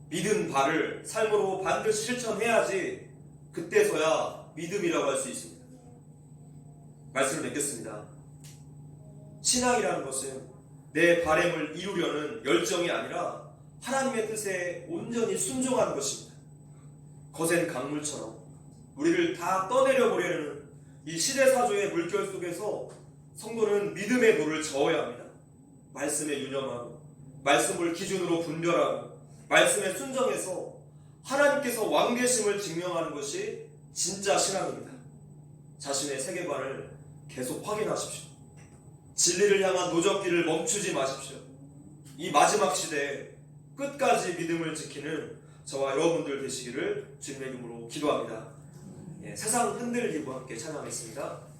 믿은 바를 삶으로 반드시 실천해야지 그때서야 믿음이라고 할 수 있습니다. 말씀을 맺겠습니다. 신앙이라는 것은 내 바램을 이루려는 열정이 아니라 하나님의 뜻에 온전히 순종하는 것입니다. 거센 강물처럼 우리를 다 떠내려 보려는 이 시대사조의 물결 속에서 성도는 믿음의 노를 저어야 합니다. 말씀에 유념하고 말씀을 기준으로 분별하고 말씀에 순정해서 하나님께서 왕계심을 증명하는 것이 진짜 신앙입니다. 자신의 세계관을 계속 확인하십시오. 진리를 향한 노적기를 멈추지 마십시오. 이 마지막 시대에 끝까지 믿음을 지키는 저와 여러분들 되시기를 주님의 이름으로 기도합니다. 세상 흔들리고 함께 찬양하겠습니다.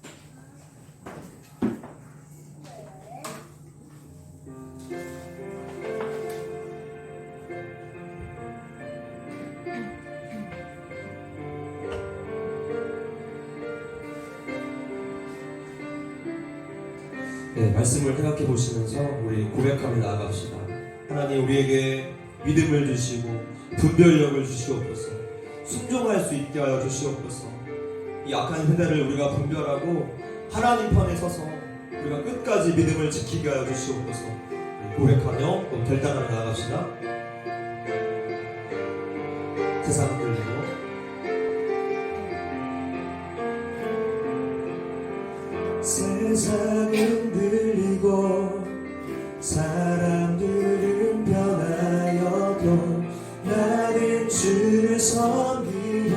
말씀을 생각해 보시면서 우리 고백하며 나아갑시다. 하나님 우리에게 믿음을 주시고 분별력을 주시옵소서. 순종할 수 있게 하여 주시옵소서. 이 악한 세대를 우리가 분별하고 하나님 편에 서서 우리가 끝까지 믿음을 지키게 하여 주시옵소서. 고백하며 또 결단하며 나아갑시다. 세상 흔들리고 세상은 흔들리고 사람들은 변하여도 나는 주를 섬기리.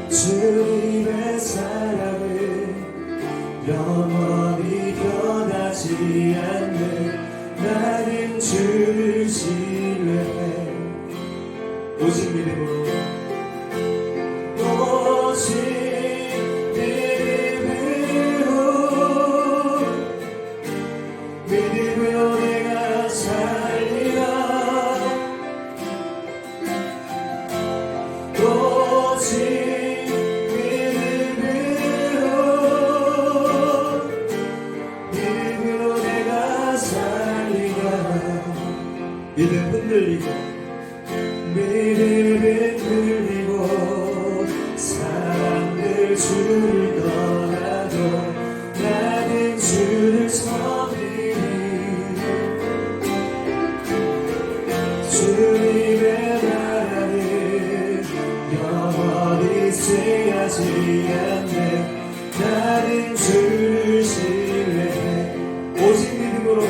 주님의 사랑은 영원히 변하지 않는 나는 주를 신뢰해. 오직 믿음으로 오직 믿음으로 내가 살리라. 오직 믿음으로 내가 살리라. 믿음 흔들리고 믿음은 흔들리고 사람들 주를 떠나도 나는 주를 섬기리. 주님의 나라는 영원히 쇠하지 않는 나는 주를 신뢰해. 오직 믿음으로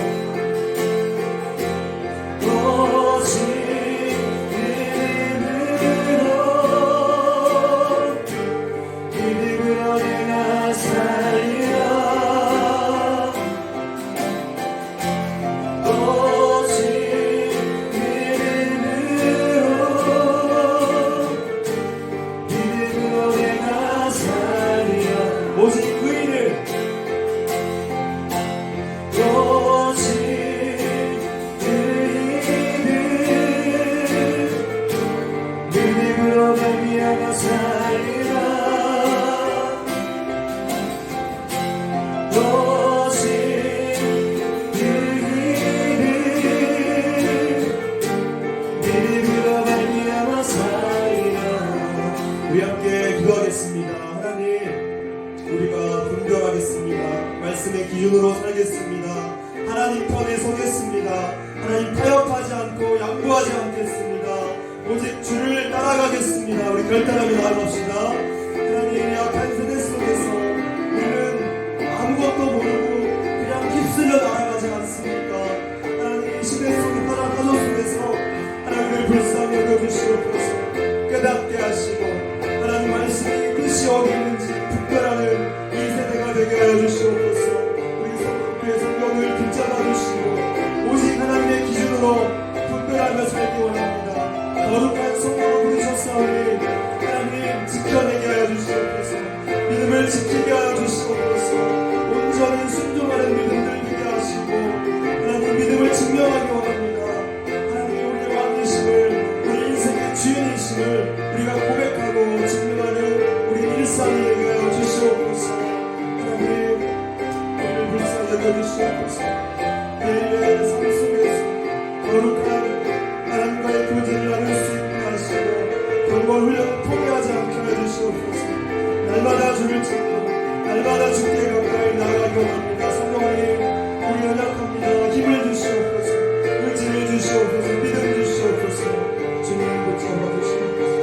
오직 믿음으로 내가 살리라. 오직 믿음으로 내가 살리라. 오직 의인을 오직 믿음으로 말미암아 살리라. 우리 함께 기도하겠습니다. 하나님, 우리가 분별하겠습니다. 말씀의 기준으로 살겠습니다. 하나님 편에 서겠습니다. 하나님 타협하지 않고 양보하지 않겠습니다. 오직 주를 따라가겠습니다. 우리 결단하며 나아갑시다. 하나님, 약한 세대 속에서 우리는 아무것도 모르고 그냥 휩쓸려 나아가지 않습니까? 하나님, 이 시대 속에 타락 가족 속에서 하나님을 불쌍히 여겨주시옵소서. 깨닫게 하시고 하나님 말씀이 뜻이 어디 있는지 분별하는 이 세대가 되게 하여 주시옵소서. 우리 성도의 성경을 붙잡아 주시고 오직 하나님의 기준으로 분별하며 살기 원합니다. 거룩한 성도로 부르셨사오니 하나님 지켜내게 하여 주시옵소서. 믿음을 지키게 하여 주시옵소서. 온전히 순종하는 믿음들 되게 하시고 하나님 믿음을 증명하기 원합니다. 하나님 우리의 왕이심을 우리 인생의 주인이심을 우리가 고백하고 증명하는 우리 일상이 되게 하여 주시옵소서. 하나님 우리를 불쌍히 여겨주시옵소서. 매일의 삶 속에서 거룩한 하나님과의 교제를 나눌 수 있게 하시고 경건 훈련을 포기하지 않게 해주시옵소서. 날마다 주를 찾고 날마다 주께 가까이 나아가기 원합니다. 성령님 우리 연약합니다. 힘을 주시옵소서. 의지를 주시옵소서. 믿음 주시옵소서. 주님 붙잡아 주시옵소서.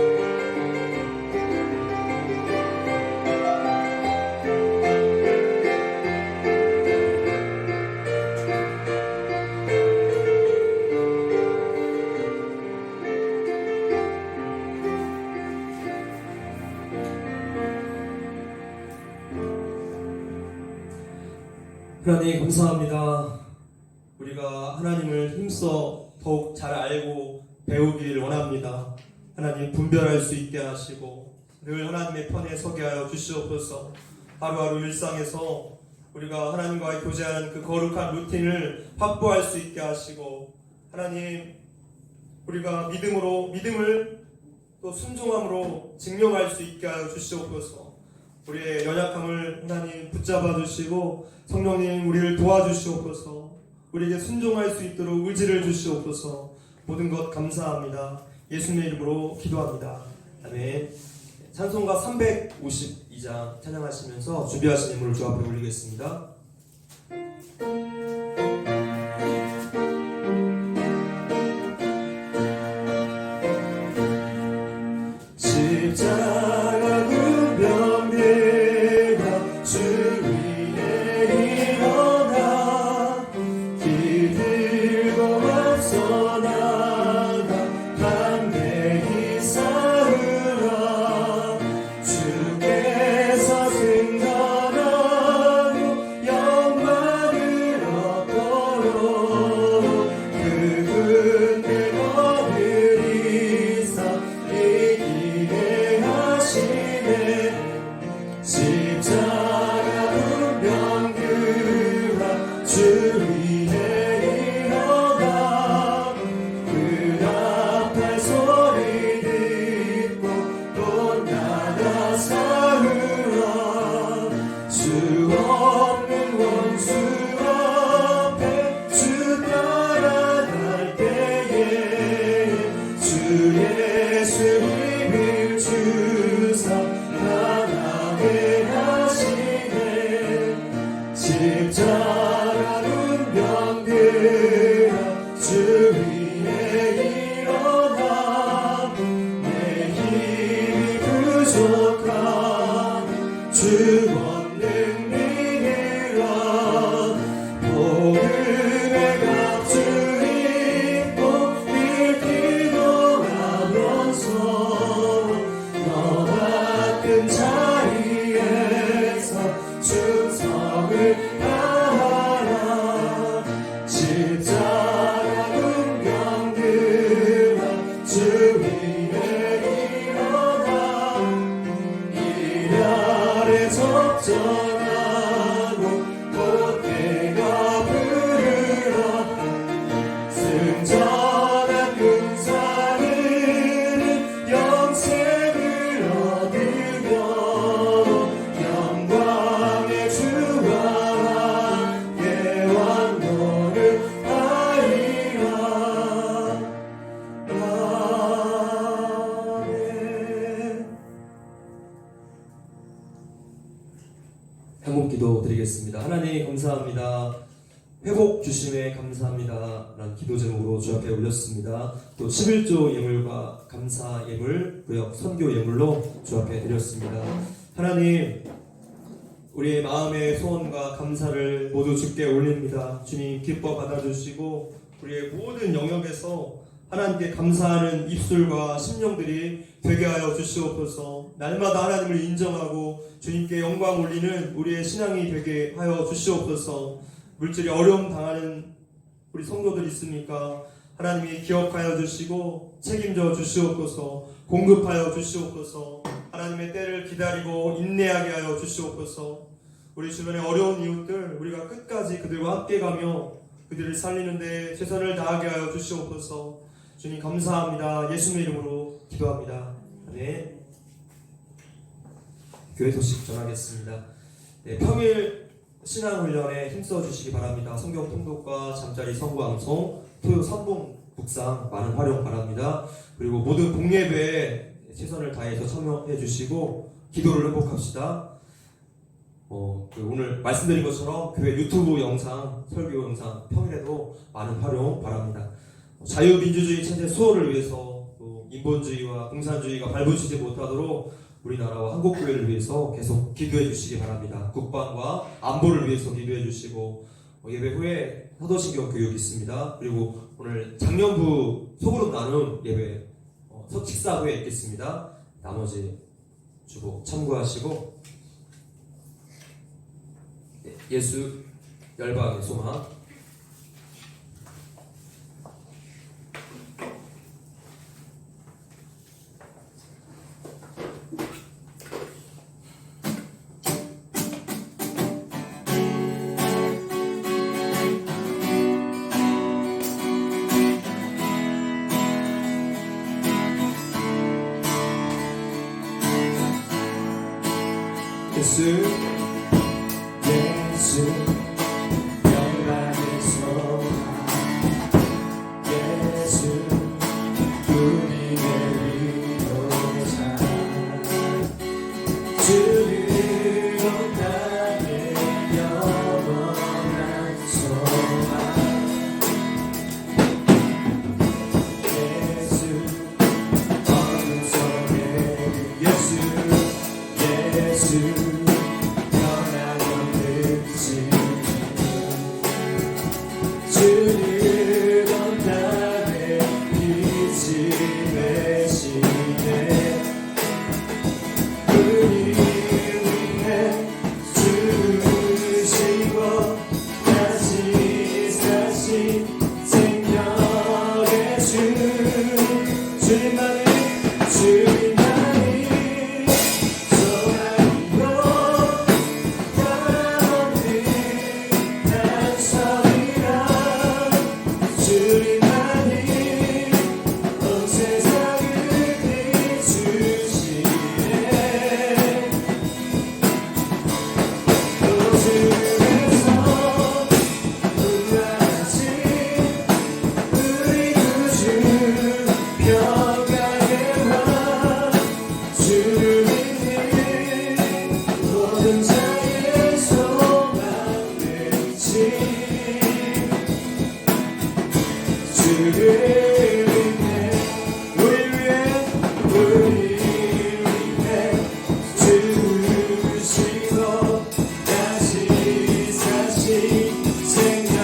하나님 감사합니다. 우리가 하나님을 힘써 더욱 잘 알고 배우길 원합니다. 하나님 분별할 수 있게 하시고 늘 하나님의 편에 서게 하여 주시옵소서. 하루하루 일상에서 우리가 하나님과의 교제하는 그 거룩한 루틴을 확보할 수 있게 하시고 하나님 우리가 믿음을 또 순종함으로 증명할 수 있게 하여 주시옵소서. 우리의 연약함을 하나님 붙잡아 주시고 성령님 우리를 도와주시옵소서. 우리에게 순종할 수 있도록 의지를 주시옵소서. 모든 것 감사합니다. 예수님의 이름으로 기도합니다. 아멘. 찬송가 352장 찬양하시면서 준비하신 인물을 주 앞에 올리겠습니다. 십자가 군병대가 주 위에 일어나 길 들고 앞서 나가 담대히 싸우라. 주께서 승천하고 영광을 얻도록 그 군대 거느리사 이기게 하시네. 십자가 운명그라 주 위에 일어나 그 나팔 소리 듣고 곧 나가 싸우라. 주 없는 원수 앞에 주 따라갈 때에 주 예수 입을 주사 강하게 하시네. 십자가 운명되라 주 위에 일어나 내 힘이 부족한 주 없는 믿으라. 복음의 갑주 입고 늘 기도하면서 너 같은 자리에서 충성을 다하라. 십자가 운명들아 주 위에 일어나 이별에 접전하고 곧내가 부르라. 승전한 군사들은 영생을 얻으며 영광의 주와 함께 왕노를 하리라. 아멘. 한국 기도 드리겠습니다. 하나님 감사합니다. 회복 주심에 감사합니다. 라는 기도 제목으로 주 앞에 올렸습니다. 또 11조 예물과 감사 예물, 구역 선교 예물로 주 앞에 드렸습니다. 하나님, 우리의 마음의 소원과 감사를 모두 주께 올립니다. 주님 기뻐 받아주시고 우리의 모든 영역에서 하나님께 감사하는 입술과 심령들이 되게 하여 주시옵소서. 날마다 하나님을 인정하고 주님께 영광 올리는 우리의 신앙이 되게 하여 주시옵소서. 물질이 어려움 당하는 우리 성도들 있습니까? 하나님이 기억하여 주시고 책임져 주시옵소서. 공급하여 주시옵소서. 하나님의 때를 기다리고 인내하게 하여 주시옵소서. 우리 주변의 어려운 이웃들 우리가 끝까지 그들과 함께 가며 그들을 살리는 데 최선을 다하게 하여 주시옵소서. 주님 감사합니다. 예수님의 이름으로 기도합니다. 아멘. 교회 소식 전하겠습니다. 네, 평일 신앙훈련에 힘써 주시기 바랍니다. 성경 통독과 잠자리 성구방송, 토요 선봉 묵상 많은 활용 바랍니다. 그리고 모든 공예배에 최선을 다해서 참여해 주시고 기도를 회복합시다. 오늘 말씀드린 것처럼 교회 유튜브 영상, 설교 영상 평일에도 많은 활용 바랍니다. 자유민주주의 체제 수호를 위해서 또 인본주의와 공산주의가 발붙이지 못하도록 우리나라와 한국교회를 위해서 계속 기도해 주시기 바랍니다. 국방과 안보를 위해서 기도해 주시고 예배 후에 사도신경 교육이 있습니다. 그리고 오늘 장년부 소그룹 나눔 예배 식사 후에 있겠습니다. 나머지 주보 참고하시고 예수 열방의 소망 예수 영광의 소망 예수 우리의 위로자 주를 온다는 영원한 소망 예수 어둠 속에 예수 주를 온다네 빛이 되시네 우리 위해 죽으시고 다시 사신 생명의 주 주님만이 소망이요 영원히 단성이라 주님만이 온 세상을 비추시네 또 주에서 운하신 우리 구주 평강의 왕 주를 믿는 모든 자의 소망 되시 주를 위해 우리 위해 죽으시고 다시 사신 생명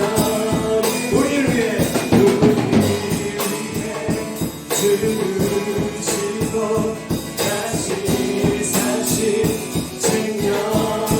우리 위해 죽으시고 다시 사신 생명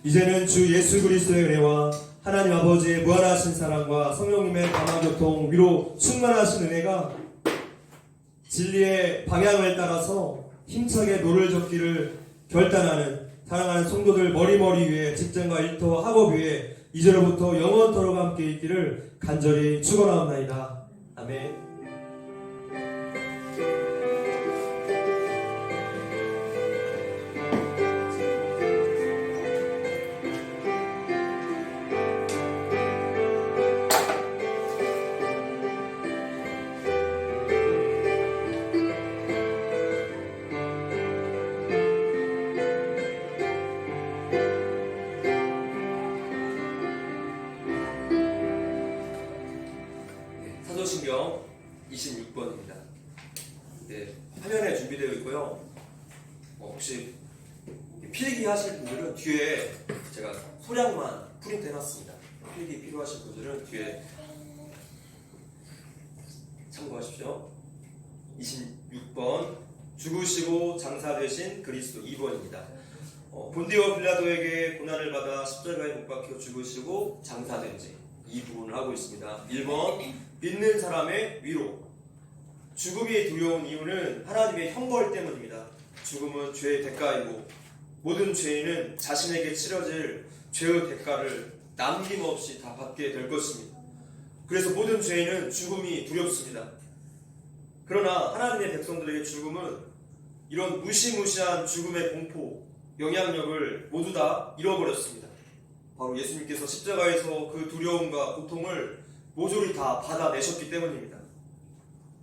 이제는 주 예수 그리스도의 은혜와 하나님 아버지의 무한하신 사랑과 성령님의 감화교통 위로 충만하신 은혜가 진리의 방향을 따라서 힘차게 노를 젓기를 결단하는 사랑하는 성도들 머리머리 위에 직장과 일터 학업 위에 이제로부터 영원토록 함께 있기를 간절히 축원하옵나이다. 아멘. 사도신경 26번입니다. 네, 화면에 준비되어 있고요. 혹시 필기 하실 분들은 뒤에 제가 소량만 프린트 해놨습니다. 필기 필요하신 분들은 뒤에 참고하십시오. 26번 죽으시고 장사되신 그리스도 2번입니다. 본디오 빌라도에게 고난을 받아 십자가에 못 박혀 죽으시고 장사된 지 이 부분을 하고 있습니다. 1번 믿는 사람의 위로. 죽음이 두려운 이유는 하나님의 형벌 때문입니다. 죽음은 죄의 대가이고 모든 죄인은 자신에게 치러질 죄의 대가를 남김없이 다 받게 될 것입니다. 그래서 모든 죄인은 죽음이 두렵습니다. 그러나 하나님의 백성들에게 죽음은 이런 무시무시한 죽음의 공포, 영향력을 모두 다 잃어버렸습니다. 바로 예수님께서 십자가에서 그 두려움과 고통을 모조리 다 받아내셨기 때문입니다.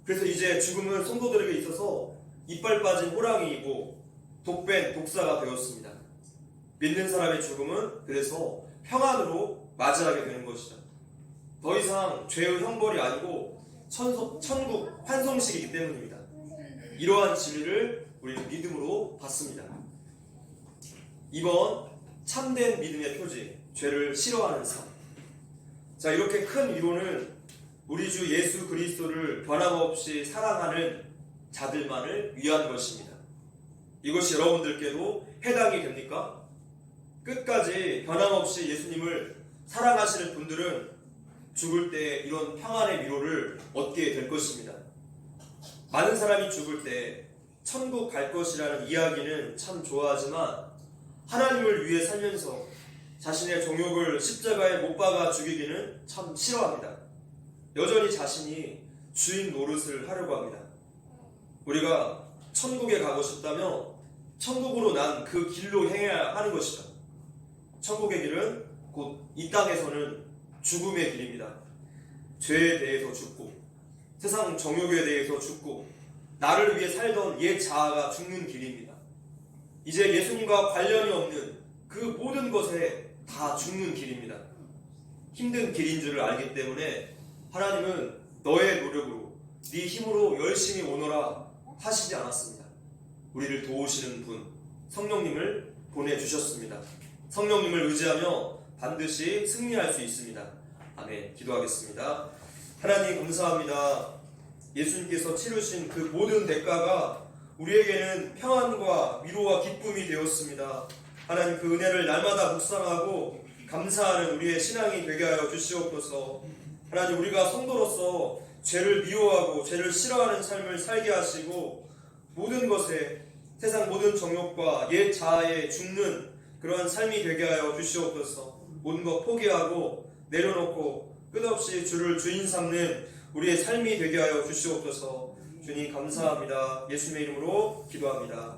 그래서 이제 죽음은 성도들에게 있어서 이빨 빠진 호랑이이고 독벤 독사가 되었습니다. 믿는 사람의 죽음은 그래서 평안으로 맞이하게 되는 것이다. 더 이상 죄의 형벌이 아니고 천국 환송식이기 때문입니다. 이러한 진리를 우리는 믿음으로 받습니다. 2번 참된 믿음의 표지, 죄를 싫어하는 삶. 자, 이렇게 큰 위로는 우리 주 예수 그리스도를 변함없이 사랑하는 자들만을 위한 것입니다. 이것이 여러분들께도 해당이 됩니까? 끝까지 변함없이 예수님을 사랑하시는 분들은 죽을 때 이런 평안의 위로를 얻게 될 것입니다. 많은 사람이 죽을 때 천국 갈 것이라는 이야기는 참 좋아하지만 하나님을 위해 살면서 자신의 정욕을 십자가에 못 박아 죽이기는 참 싫어합니다. 여전히 자신이 주인 노릇을 하려고 합니다. 우리가 천국에 가고 싶다면 천국으로 난 그 길로 행해야 하는 것이다. 천국의 길은 곧 이 땅에서는 죽음의 길입니다. 죄에 대해서 죽고 세상 정욕에 대해서 죽고 나를 위해 살던 옛 자아가 죽는 길입니다. 이제 예수님과 관련이 없는 그 모든 것에 다 죽는 길입니다. 힘든 길인 줄을 알기 때문에 하나님은 너의 노력으로 네 힘으로 열심히 오너라 하시지 않았습니다. 우리를 도우시는 분 성령님을 보내주셨습니다. 성령님을 의지하며 반드시 승리할 수 있습니다. 아멘. 기도하겠습니다. 하나님 감사합니다. 예수님께서 치르신 그 모든 대가가 우리에게는 평안과 위로와 기쁨이 되었습니다. 하나님 그 은혜를 날마다 묵상하고 감사하는 우리의 신앙이 되게 하여 주시옵소서. 하나님 우리가 성도로서 죄를 미워하고 죄를 싫어하는 삶을 살게 하시고 모든 것에 세상 모든 정욕과 옛 자아에 죽는 그러한 삶이 되게 하여 주시옵소서. 모든 것 포기하고 내려놓고 끝없이 주를 주인 삼는 우리의 삶이 되게 하여 주시옵소서. 주님 감사합니다. 예수님의 이름으로 기도합니다.